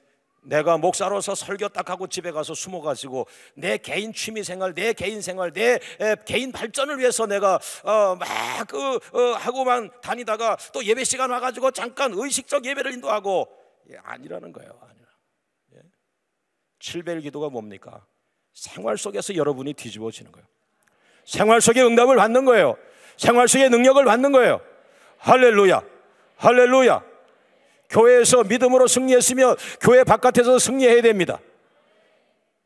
내가 목사로서 설교 딱 하고 집에 가서 숨어가지고 내 개인 취미생활, 내 개인 생활, 내 개인 발전을 위해서 내가 하고만 다니다가 또 예배 시간 와가지고 잠깐 의식적 예배를 인도하고 아니라는 거예요. 아니라. 7별 기도가 뭡니까? 생활 속에서 여러분이 뒤집어지는 거예요. 생활 속에 응답을 받는 거예요. 생활 속에 능력을 받는 거예요. 할렐루야, 할렐루야. 교회에서 믿음으로 승리했으면 교회 바깥에서 승리해야 됩니다.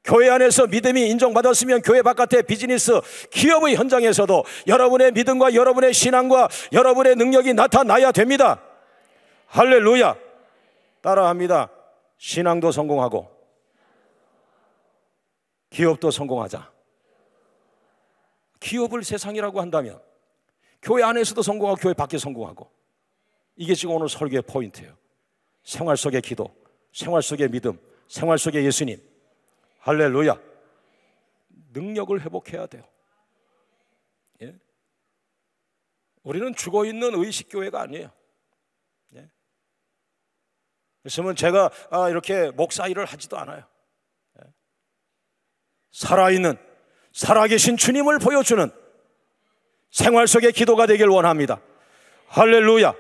교회 안에서 믿음이 인정받았으면 교회 바깥의 비즈니스, 기업의 현장에서도 여러분의 믿음과 여러분의 신앙과 여러분의 능력이 나타나야 됩니다. 할렐루야. 따라합니다. 신앙도 성공하고 기업도 성공하자. 기업을 세상이라고 한다면 교회 안에서도 성공하고 교회 밖에 성공하고, 이게 지금 오늘 설교의 포인트예요. 생활 속의 기도, 생활 속의 믿음, 생활 속의 예수님. 할렐루야. 능력을 회복해야 돼요. 예? 우리는 죽어있는 의식교회가 아니에요. 예? 그렇으면 제가 이렇게 목사 일을 하지도 않아요. 예? 살아있는, 살아계신 주님을 보여주는 생활 속의 기도가 되길 원합니다. 할렐루야,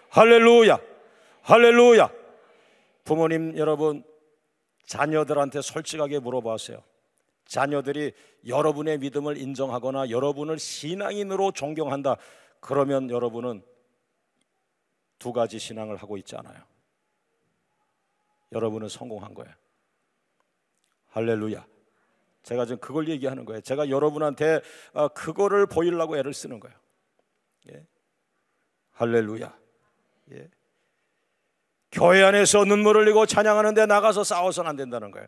할렐루야, 할렐루야. 부모님 여러분, 자녀들한테 솔직하게 물어보세요. 자녀들이 여러분의 믿음을 인정하거나 여러분을 신앙인으로 존경한다, 그러면 여러분은 두 가지 신앙을 하고 있지 않아요. 여러분은 성공한 거예요. 할렐루야. 제가 지금 그걸 얘기하는 거예요. 제가 여러분한테 그거를 보이려고 애를 쓰는 거예요. 예. 할렐루야. 예. 교회 안에서 눈물 흘리고 찬양하는데 나가서 싸워서는 안 된다는 거예요.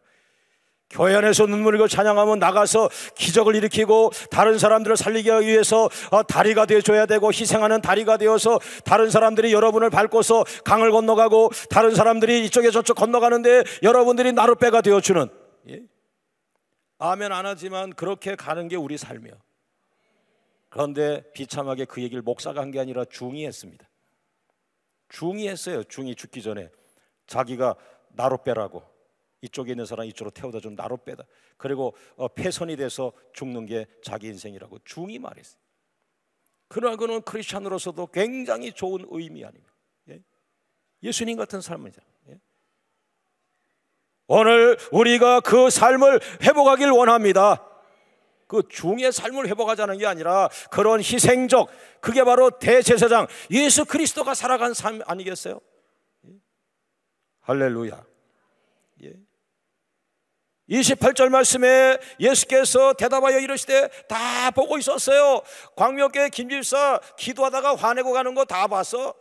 교회 안에서 눈물 흘리고 찬양하면 나가서 기적을 일으키고 다른 사람들을 살리기 위해서 다리가 되어줘야 되고, 희생하는 다리가 되어서 다른 사람들이 여러분을 밟고서 강을 건너가고 다른 사람들이 이쪽에 저쪽 건너가는데 여러분들이 나룻배가 되어주는, 예? 아멘 안 하지만 그렇게 가는 게 우리 삶이에요. 그런데 비참하게 그 얘기를 목사가 한 게 아니라 중이 했습니다. 중이 했어요. 중이 죽기 전에 자기가 나룻배라고, 이쪽에 있는 사람 이쪽으로 태워다 준 나룻배다, 그리고 패선이 돼서 죽는 게 자기 인생이라고 중이 말했어요. 그러나 그는 크리스찬으로서도 굉장히 좋은 의미 아닙니까? 예? 예수님 같은 삶이죠. 예? 오늘 우리가 그 삶을 회복하길 원합니다. 그 중의 삶을 회복하자는 게 아니라 그런 희생적, 그게 바로 대제사장 예수 그리스도가 살아간 삶 아니겠어요? 예? 할렐루야. 예. 28절 말씀에 예수께서 대답하여 이르시되, 다 보고 있었어요. 광명교회 김집사 기도하다가 화내고 가는 거 다 봤어.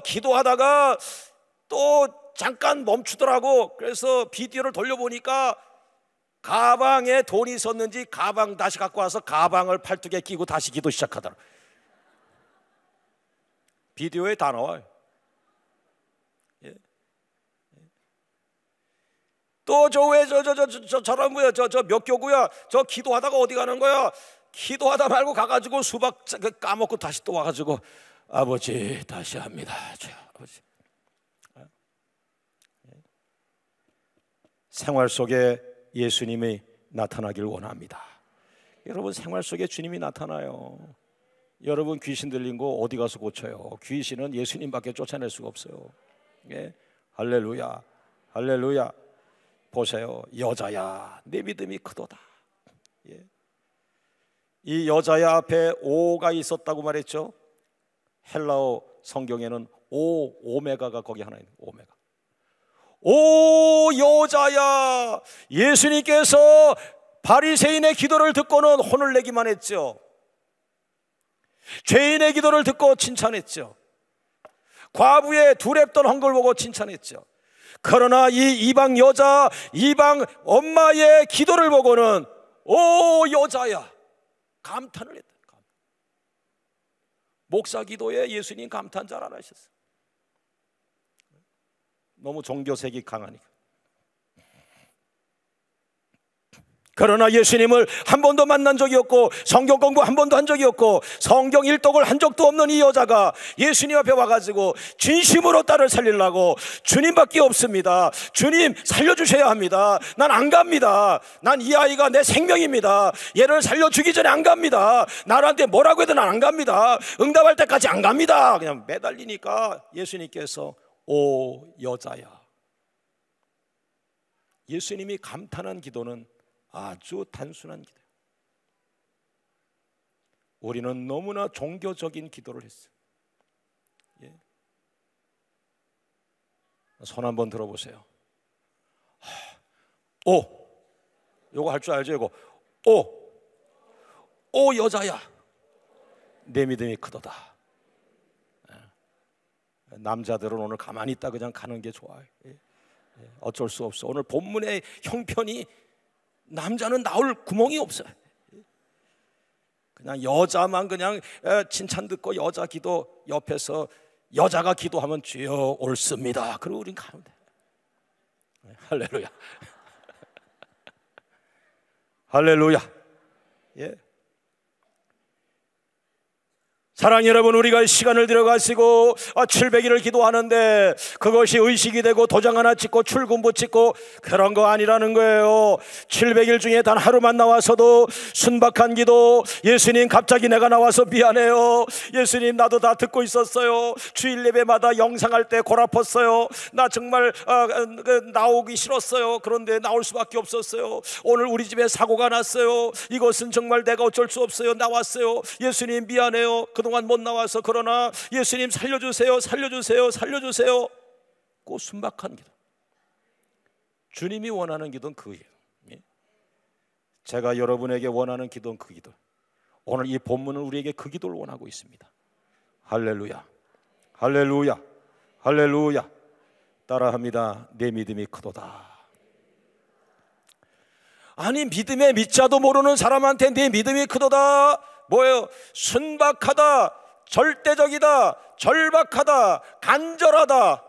기도하다가 또 잠깐 멈추더라고. 그래서 비디오를 돌려보니까 가방에 돈이 있었는지 가방 다시 갖고 와서 가방을 팔뚝에 끼고 다시 기도 시작하더라. 비디오에 다 나와요. 예. 또 저 왜 저런 뭐야, 저 몇 교구야, 저 기도하다가 어디 가는 거야? 기도하다 말고 가가지고 수박 까먹고 다시 또 와가지고, 아버지 다시 합니다. 아버지. 생활 속에 예수님이 나타나길 원합니다. 여러분, 생활 속에 주님이 나타나요. 여러분 귀신 들린 거 어디 가서 고쳐요? 귀신은 예수님밖에 쫓아낼 수가 없어요. 예? 할렐루야. 할렐루야. 보세요. 여자야 내 믿음이 크도다. 예? 이 여자야 앞에 오가 있었다고 말했죠. 헬라어 성경에는 오메가가 거기 하나 있는, 오메가. 오 여자야. 예수님께서 바리새인의 기도를 듣고는 혼을 내기만 했죠. 죄인의 기도를 듣고 칭찬했죠. 과부의 두렵던 헝걸 보고 칭찬했죠. 그러나 이 이방 여자, 이방 엄마의 기도를 보고는 오 여자야 감탄을 했다. 목사 기도에 예수님 감탄 잘 안 하셨어요. 너무 종교색이 강하니까. 그러나 예수님을 한 번도 만난 적이 없고 성경 공부 한 번도 한 적이 없고 성경 일독을 한 적도 없는 이 여자가 예수님 앞에 와가지고 진심으로 딸을 살리려고, 주님밖에 없습니다, 주님 살려주셔야 합니다, 난 안 갑니다, 난 이 아이가 내 생명입니다, 얘를 살려주기 전에 안 갑니다, 나한테 뭐라고 해도 난 안 갑니다, 응답할 때까지 안 갑니다, 그냥 매달리니까 예수님께서 오 여자야. 예수님이 감탄한 기도는 아주 단순한 기도예요. 우리는 너무나 종교적인 기도를 했어요. 예. 손 한번 들어보세요. 오, 요거 할 줄 알죠? 이거 오 여자야 내 믿음이 크도다. 남자들은 오늘 가만히 있다 그냥 가는 게 좋아요. 어쩔 수 없어. 오늘 본문의 형편이 남자는 나올 구멍이 없어요. 그냥 여자만 그냥 칭찬 듣고 여자 기도 옆에서 여자가 기도하면 주여 옳습니다. 그리고 우린 가면 돼. 할렐루야. 할렐루야. 예. 사랑하는 여러분, 우리가 시간을 들여가지고 700일을 기도하는데 그것이 의식이 되고 도장 하나 찍고 출근부 찍고 그런 거 아니라는 거예요. 700일 중에 단 하루만 나와서도 순박한 기도. 예수님, 갑자기 내가 나와서 미안해요. 예수님, 나도 다 듣고 있었어요. 주일 예배마다 영상할 때 골 아팠어요. 나 정말 나오기 싫었어요. 그런데 나올 수밖에 없었어요. 오늘 우리 집에 사고가 났어요. 이것은 정말 내가 어쩔 수 없어요. 나왔어요. 예수님, 미안해요. 그동안 못 나와서. 그러나 예수님, 살려주세요. 살려주세요. 살려주세요. 그 순박한 기도. 주님이 원하는 기도는 그예요. 제가 여러분에게 원하는 기도는 그 기도. 오늘 이 본문은 우리에게 그 기도를 원하고 있습니다. 할렐루야, 할렐루야, 할렐루야. 따라합니다. 내 믿음이 크도다. 아니, 믿음의 밑자도 모르는 사람한테 내 믿음이 크도다 뭐예요? 순박하다, 절대적이다, 절박하다, 간절하다,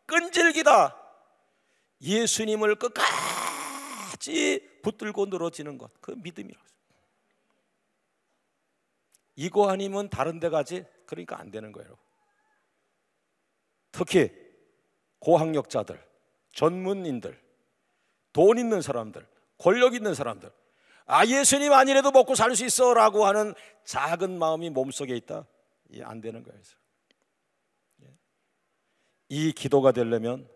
끈질기다. 예수님을 끝까지 붙들고 늘어지는 것, 그 믿음이라고. 이거 아니면 다른 데 가지? 그러니까 안 되는 거예요. 특히 고학력자들, 전문인들, 돈 있는 사람들, 권력 있는 사람들, 예수님 아니래도 먹고 살 수 있어 라고 하는 작은 마음이 몸속에 있다? 안 되는 거예요. 이 기도가 되려면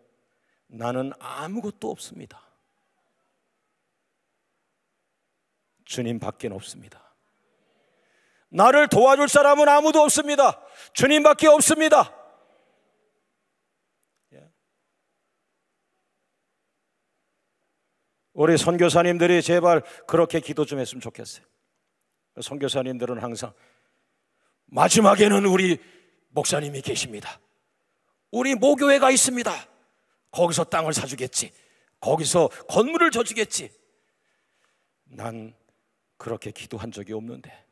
나는 아무것도 없습니다. 주님 밖엔 없습니다. 나를 도와줄 사람은 아무도 없습니다. 주님밖에 없습니다. 우리 선교사님들이 제발 그렇게 기도 좀 했으면 좋겠어요. 선교사님들은 항상 마지막에는 우리 목사님이 계십니다. 우리 모교회가 있습니다. 거기서 땅을 사주겠지. 거기서 건물을 져주겠지. 난 그렇게 기도한 적이 없는데.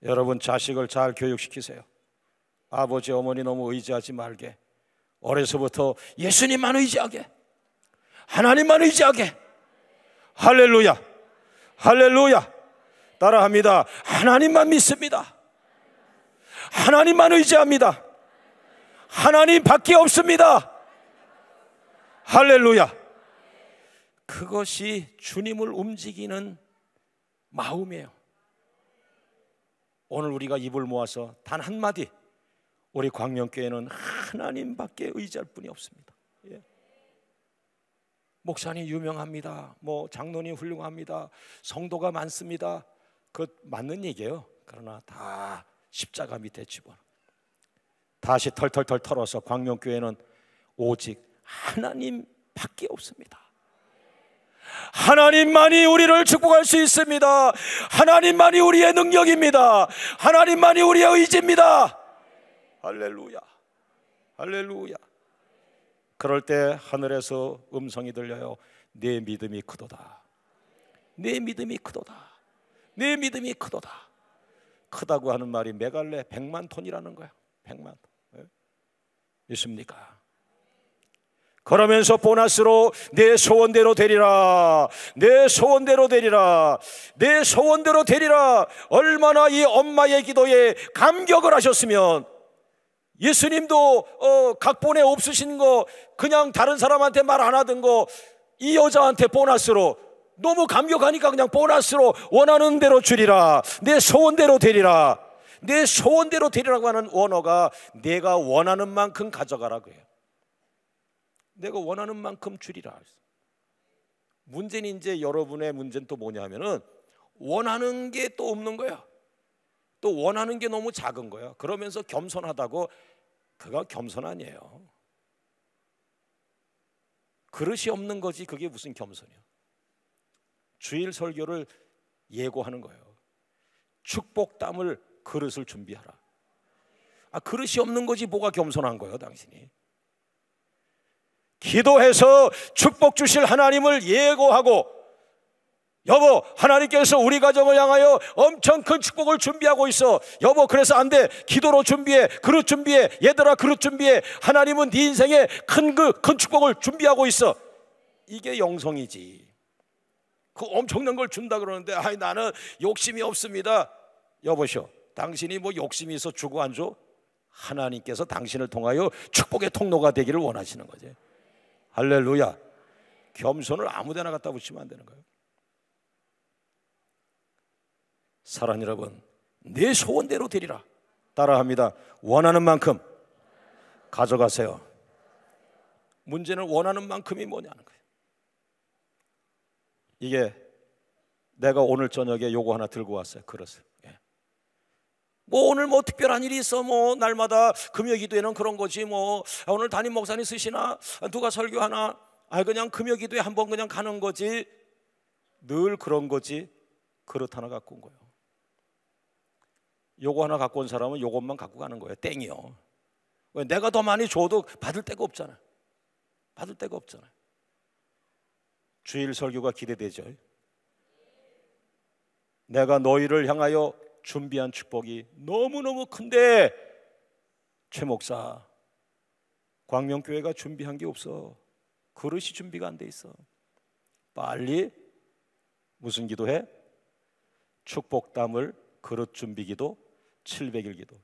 여러분, 자식을 잘 교육시키세요. 아버지, 어머니 너무 의지하지 말게. 어려서부터 예수님만 의지하게, 하나님만 의지하게. 할렐루야, 할렐루야. 따라합니다. 하나님만 믿습니다. 하나님만 의지합니다. 하나님 밖에 없습니다. 할렐루야. 그것이 주님을 움직이는 마음이에요. 오늘 우리가 입을 모아서 단 한마디, 우리 광명교회는 하나님밖에 의지할 분이 없습니다. 목사님 유명합니다. 장로님 훌륭합니다. 성도가 많습니다. 그것 맞는 얘기예요. 그러나 다 십자가 밑에 집어넣어. 다시 털털털 털어서 광명교회는 오직 하나님밖에 없습니다. 하나님만이 우리를 축복할 수 있습니다. 하나님만이 우리의 능력입니다. 하나님만이 우리의 의지입니다. 할렐루야, 할렐루야. 그럴 때 하늘에서 음성이 들려요. 내 믿음이 크도다. 내 믿음이 크도다. 내 믿음이 크도다. 크다고 하는 말이 메갈레 100만 톤이라는 거야. 100만 톤. 있습니까? 그러면서 보너스로 내 소원대로 되리라, 내 소원대로 되리라, 내 소원대로 되리라. 얼마나 이 엄마의 기도에 감격을 하셨으면, 예수님도 각본에 없으신 거 그냥 다른 사람한테 말 안 하던 거 이 여자한테 보너스로, 너무 감격하니까 그냥 보너스로 원하는 대로 주리라, 내 소원대로 되리라. 내 소원대로 되리라고 하는 원어가 내가 원하는 만큼 가져가라고 해요. 내가 원하는 만큼 주리라. 문제는 이제 여러분의 문제는 또 뭐냐면은 원하는 게 또 없는 거야. 또 원하는 게 너무 작은 거야. 그러면서 겸손하다고, 그거 겸손 아니에요. 그릇이 없는 거지 그게 무슨 겸손이야. 주일 설교를 예고하는 거예요. 축복 담을 그릇을 준비하라. 그릇이 없는 거지 뭐가 겸손한 거예요 당신이. 기도해서 축복 주실 하나님을 예고하고, 여보, 하나님께서 우리 가정을 향하여 엄청 큰 축복을 준비하고 있어. 여보, 그래서 안 돼. 기도로 준비해. 그릇 준비해. 얘들아, 그릇 준비해. 하나님은 네 인생에 큰 축복을 준비하고 있어. 이게 영성이지. 그 엄청난 걸 준다 그러는데 아이 나는 욕심이 없습니다. 여보시오, 당신이 뭐 욕심이 있어 주고 안 줘? 하나님께서 당신을 통하여 축복의 통로가 되기를 원하시는 거지. 할렐루야. 겸손을 아무데나 갖다 붙이면 안 되는 거예요. 사랑 여러분, 내 소원대로 되리라. 따라합니다. 원하는 만큼 가져가세요. 문제는 원하는 만큼이 뭐냐는 거예요. 이게 내가 오늘 저녁에 요거 하나 들고 왔어요. 그릇을. 뭐 오늘 뭐 특별한 일이 있어, 뭐 날마다 금요 기도회는 그런 거지, 뭐 오늘 담임 목사님 쓰시나, 누가 설교하나, 그냥 금요 기도회 한번 그냥 가는 거지, 늘 그런 거지. 그릇 하나 갖고 온 거예요. 요거 하나 갖고 온 사람은 요것만 갖고 가는 거예요. 땡이요. 왜? 내가 더 많이 줘도 받을 데가 없잖아요. 받을 데가 없잖아요. 주일 설교가 기대되죠. 내가 너희를 향하여 준비한 축복이 너무너무 큰데 최 목사, 광명교회가 준비한 게 없어. 그릇이 준비가 안 돼 있어. 빨리 무슨 기도해? 축복 담을 그릇 준비 기도, 700일 기도.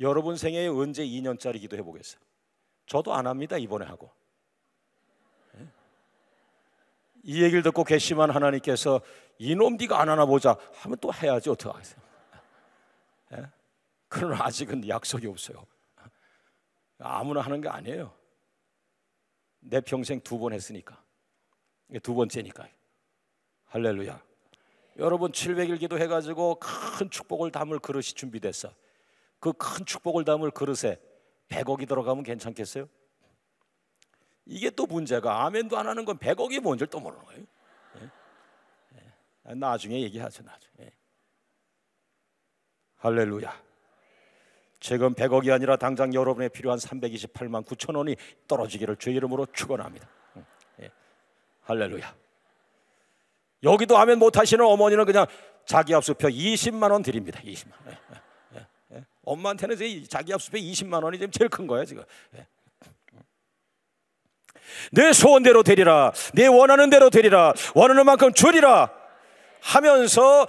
여러분 생애에 언제 2년짜리 기도 해보겠어요? 저도 안 합니다. 이번에 하고. 이 얘기를 듣고 계시면 하나님께서 이놈 네가 안 하나 보자 하면 또 해야지 어떻게 하겠어요? 그러나 아직은 약속이 없어요. 아무나 하는 게 아니에요. 내 평생 2번 했으니까. 이게 2번째니까. 할렐루야. 여러분 700일 기도해가지고 큰 축복을 담을 그릇이 준비됐어. 그 큰 축복을 담을 그릇에 100억이 들어가면 괜찮겠어요? 이게 또 문제가, 아멘도 안 하는 건 100억이 뭔지를 또 모르는 거예요. 나중에 얘기하죠. 나중에. 할렐루야. 지금 100억이 아니라 당장 여러분에 필요한 328만 9천 원이 떨어지기를 주의 이름으로 축원합니다. 할렐루야. 여기도 아멘 못하시는 어머니는 그냥 자기 압수표 20만 원 드립니다. 20만 원. 엄마한테는 자기 압수표 20만 원이 지금 제일 큰 거예요 지금. 내 소원대로 되리라, 내 원하는 대로 되리라, 원하는 만큼 주리라 하면서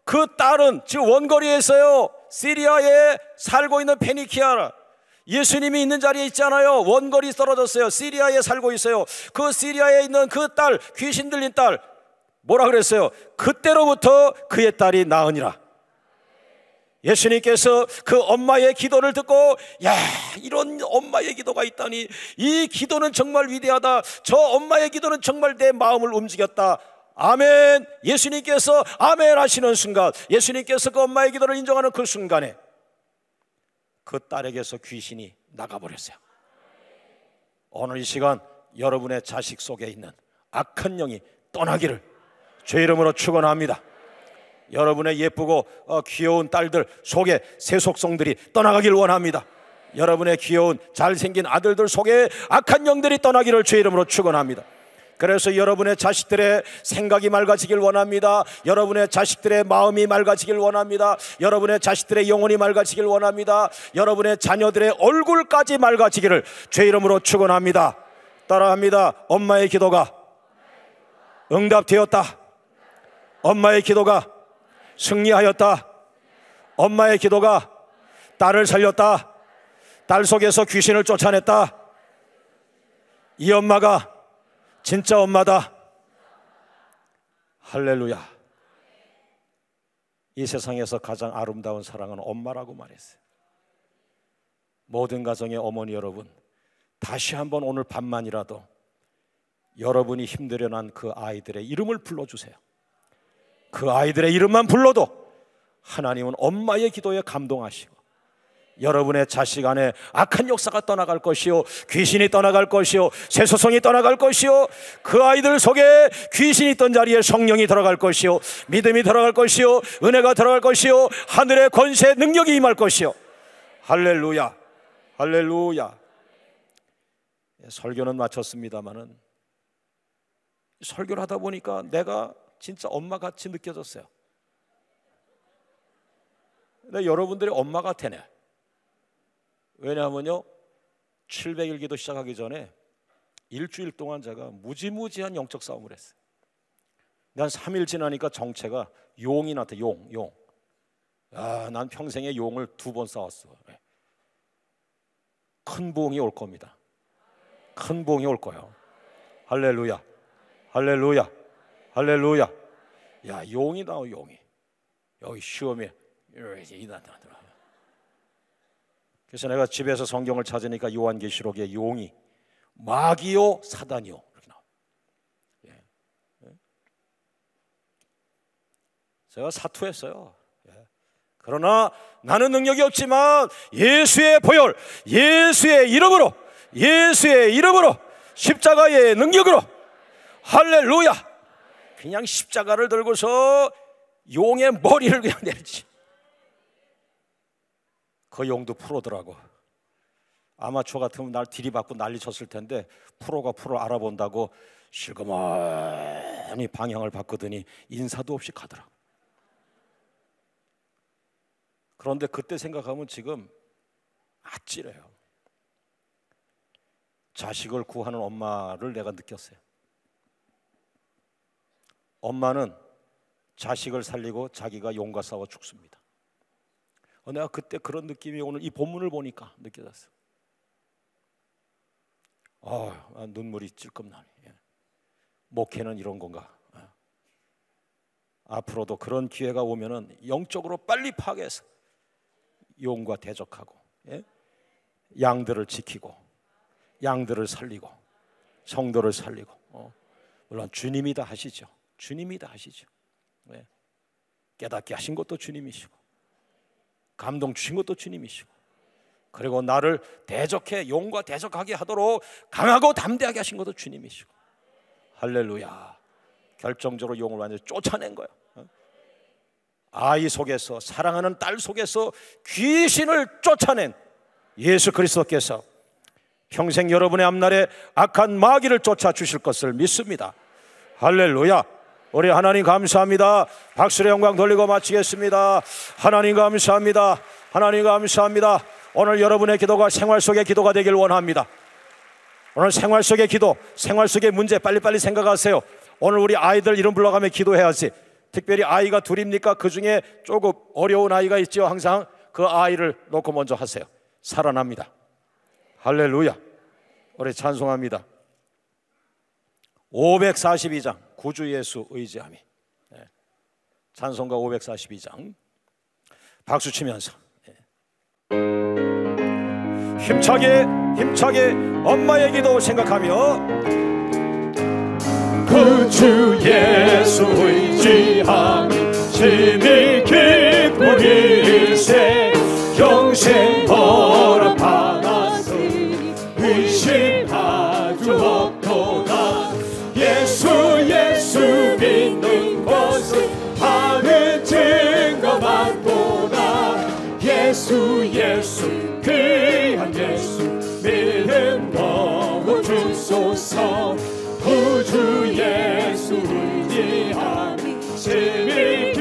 그 딸은 지금 원거리에서요, 시리아에 살고 있는 페니키아, 예수님이 있는 자리에 있잖아요. 원거리 떨어졌어요. 시리아에 살고 있어요. 그 시리아에 있는 그 딸, 귀신 들린 딸, 뭐라 그랬어요? 그때로부터 그의 딸이 나으니라. 예수님께서 그 엄마의 기도를 듣고, 야, 이런 엄마의 기도가 있다니, 이 기도는 정말 위대하다, 저 엄마의 기도는 정말 내 마음을 움직였다. 아멘. 예수님께서 아멘 하시는 순간, 예수님께서 그 엄마의 기도를 인정하는 그 순간에 그 딸에게서 귀신이 나가버렸어요. 오늘 이 시간 여러분의 자식 속에 있는 악한 영이 떠나기를 주의 이름으로 축원합니다. 여러분의 예쁘고 귀여운 딸들 속에 새 속성들이 떠나가길 원합니다. 여러분의 귀여운 잘생긴 아들들 속에 악한 영들이 떠나기를 주의 이름으로 축원합니다. 그래서 여러분의 자식들의 생각이 맑아지길 원합니다. 여러분의 자식들의 마음이 맑아지길 원합니다. 여러분의 자식들의 영혼이 맑아지길 원합니다. 여러분의 자녀들의 얼굴까지 맑아지기를 주의 이름으로 축원합니다. 따라합니다. 엄마의 기도가 응답되었다. 엄마의 기도가 승리하였다. 엄마의 기도가 딸을 살렸다. 딸 속에서 귀신을 쫓아냈다. 이 엄마가 진짜 엄마다. 할렐루야. 이 세상에서 가장 아름다운 사랑은 엄마라고 말했어요. 모든 가정의 어머니 여러분, 다시 한번 오늘 밤만이라도 여러분이 힘들어난 그 아이들의 이름을 불러주세요. 그 아이들의 이름만 불러도 하나님은 엄마의 기도에 감동하시고 여러분의 자식 안에 악한 역사가 떠나갈 것이요, 귀신이 떠나갈 것이요, 세소성이 떠나갈 것이요, 그 아이들 속에 귀신이 있던 자리에 성령이 들어갈 것이요, 믿음이 들어갈 것이요, 은혜가 들어갈 것이요, 하늘의 권세 능력이 임할 것이요. 할렐루야. 할렐루야. 설교는 마쳤습니다마는 설교를 하다 보니까 내가 진짜 엄마같이 느껴졌어요. 근데 여러분들이 엄마 같아네. 왜냐하면요, 700일 기도 시작하기 전에 일주일 동안 제가 무지무지한 영적 싸움을 했어요. 난 3일 지나니까 정체가 용이 나타나. 용. 난 평생에 용을 2번 싸웠어. 큰 부흥이 올 겁니다. 큰 부흥이 올 거예요. 할렐루야, 할렐루야, 할렐루야. 야, 용이 나와. 용이 여기 시험에 이렇게 나타나. 그래서 내가 집에서 성경을 찾으니까 요한계시록에 용이 마귀요 사단이요 이렇게 나와. 제가 사투했어요. 그러나 나는 능력이 없지만 예수의 보혈, 예수의 이름으로 십자가의 능력으로, 할렐루야, 그냥 십자가를 들고서 용의 머리를 그냥 내리지. 그 용도 프로더라고. 아마추어 같으면 날 들이받고 난리 쳤을 텐데 프로가 프로 알아본다고 실그머니 방향을 바꾸더니 인사도 없이 가더라. 그런데 그때 생각하면 지금 아찔해요. 자식을 구하는 엄마를 내가 느꼈어요. 엄마는 자식을 살리고 자기가 용과 싸워 죽습니다. 내가 그때 그런 느낌이 오늘 이 본문을 보니까 느껴졌어요. 눈물이 찔끔 나네. 목회는 이런 건가? 앞으로도 그런 기회가 오면은 영적으로 빨리 파괴해서 용과 대적하고, 양들을 지키고, 양들을 살리고, 성도를 살리고. 물론 주님이 다 하시죠. 주님이 다 하시죠. 깨닫게 하신 것도 주님이시고, 감동 주신 것도 주님이시고, 그리고 나를 대적해 용과 대적하게 하도록 강하고 담대하게 하신 것도 주님이시고. 할렐루야. 결정적으로 용을 완전히 쫓아낸 거예요. 아이 속에서, 사랑하는 딸 속에서 귀신을 쫓아낸 예수 그리스도께서 평생 여러분의 앞날에 악한 마귀를 쫓아주실 것을 믿습니다. 할렐루야. 우리 하나님 감사합니다. 박수의 영광 돌리고 마치겠습니다. 하나님 감사합니다. 하나님 감사합니다. 오늘 여러분의 기도가 생활 속의 기도가 되길 원합니다. 오늘 생활 속의 기도, 생활 속의 문제 빨리빨리 생각하세요. 오늘 우리 아이들 이름 불러가며 기도해야지. 특별히 아이가 둘입니까? 그 중에 조금 어려운 아이가 있죠. 항상 그 아이를 놓고 먼저 하세요. 살아납니다. 할렐루야. 우리 찬송합니다. 542장 구주 예수 의지함이. 찬송가 542장 박수 치면서 힘차게 엄마의 기도 생각하며 구주 예수 의지함이 심히 기쁨일세 영생 허락받았으니 의심할 수 없도다. 예수 믿는 것은 바른 증거만 보다. 예수 귀한 예수 믿음 너무 주소서. 구주 예수 의지함이 심히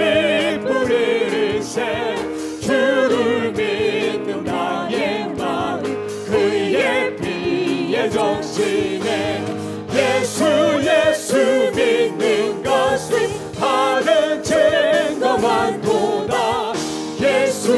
기쁘리세 주를 믿는 나의 마음 그의 피에 정신해. 예수 믿는 것은 바른 증거만 보다. 예수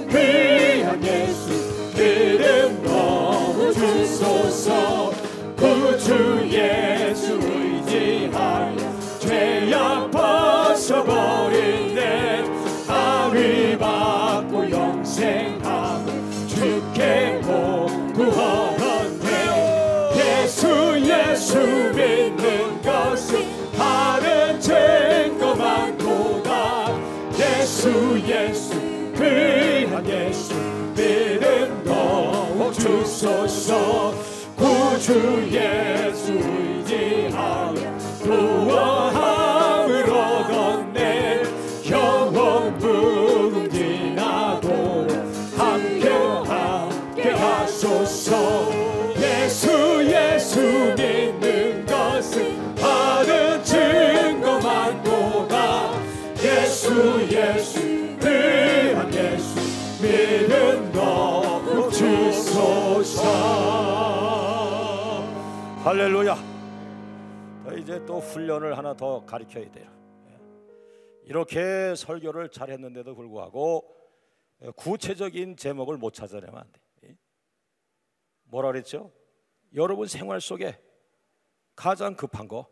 귀한 예수 믿음 너무 주소서. 구주 예수 의지하여 죄악 벗어버린 내 아위 받고 영생하고 주께 구하건대. 예수 믿는 것은 바른 증거만 보다. 예수 귀한 예수 믿음 너무 주소서. 구주 예수 의지하여 구원함을 얻었네. 영원 부흥 지나도 함께 하소서. 예수 믿는 것은 바른 증거만 보다. 예수 귀한 예수 믿음 너무 주소서. 할렐루야. 이제 또 훈련을 하나 더 가르쳐야 돼요. 이렇게 설교를 잘했는데도 불구하고 구체적인 제목을 못 찾아내면 안 돼. 뭐라 그랬죠? 여러분 생활 속에 가장 급한 거,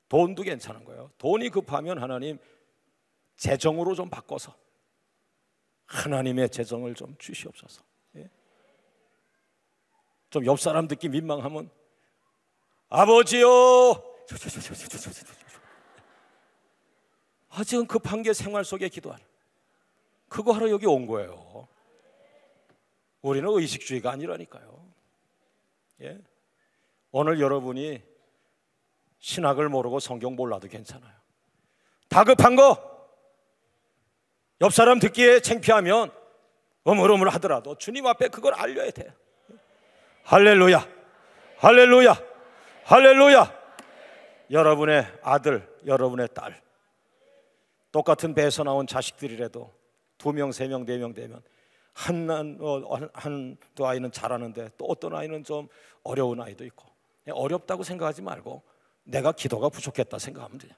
돈도 괜찮은 거예요. 돈이 급하면 하나님 재정으로 좀 바꿔서 하나님의 재정을 좀 주시옵소서. 좀 옆 사람 듣기 민망하면 아버지요. 지금 급한 게 생활 속에 기도하라. 그거 하러 여기 온 거예요. 우리는 의식주의가 아니라니까요. 오늘 여러분이 신학을 모르고 성경 몰라도 괜찮아요. 다급한 거, 옆 사람 듣기에 창피하면 어물어물 하더라도 주님 앞에 그걸 알려야 돼요. 할렐루야, 할렐루야, 할렐루야. 여러분의 아들, 여러분의 딸, 똑같은 배에서 나온 자식들이라도 2명, 3명, 4명 되면 한두 아이는 잘하는데 또 어떤 아이는 좀 어려운 아이도 있고, 어렵다고 생각하지 말고 내가 기도가 부족했다 생각하면 돼요.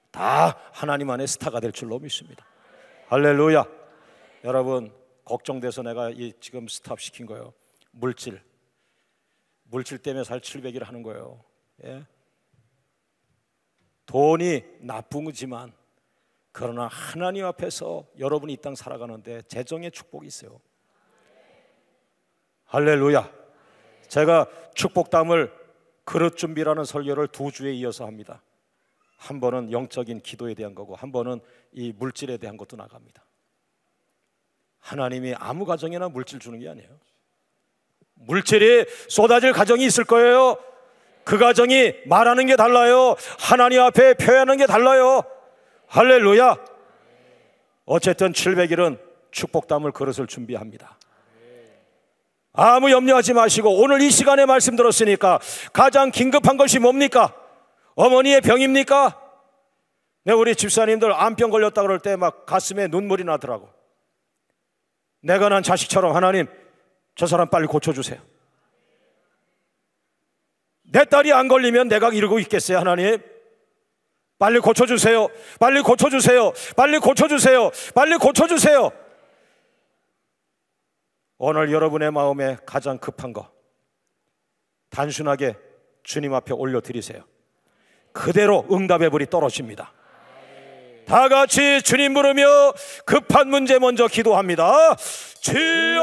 다 하나님 안에 스타가 될 줄로 믿습니다. 할렐루야. 여러분 걱정돼서 내가 지금 스탑 시킨 거예요. 물질 때문에 살 700일 하는 거예요. 돈이 나쁜 거지만 그러나 하나님 앞에서 여러분이 이 땅 살아가는데 재정의 축복이 있어요. 할렐루야. 제가 축복담을 그릇 준비라는 설교를 2주에 이어서 합니다. 한 번은 영적인 기도에 대한 거고 한 번은 이 물질에 대한 것도 나갑니다. 하나님이 아무 가정에나 물질 주는 게 아니에요. 물질이 쏟아질 가정이 있을 거예요. 그 가정이 말하는 게 달라요. 하나님 앞에 표현하는 게 달라요. 할렐루야. 어쨌든 700일은 축복담을 그릇을 준비합니다. 아무 염려하지 마시고 오늘 이 시간에 말씀 들었으니까 가장 긴급한 것이 뭡니까? 어머니의 병입니까? 우리 집사님들 암병 걸렸다 그럴 때 막 가슴에 눈물이 나더라고. 내가 난 자식처럼 하나님 저 사람 빨리 고쳐주세요. 내 딸이 안 걸리면 내가 이러고 있겠어요. 하나님 빨리 고쳐주세요. 빨리 고쳐주세요. 빨리 고쳐주세요. 빨리 고쳐주세요. 오늘 여러분의 마음에 가장 급한 거 단순하게 주님 앞에 올려드리세요. 그대로 응답의 불이 떨어집니다. 다 같이 주님 부르며 급한 문제 먼저 기도합니다. 주여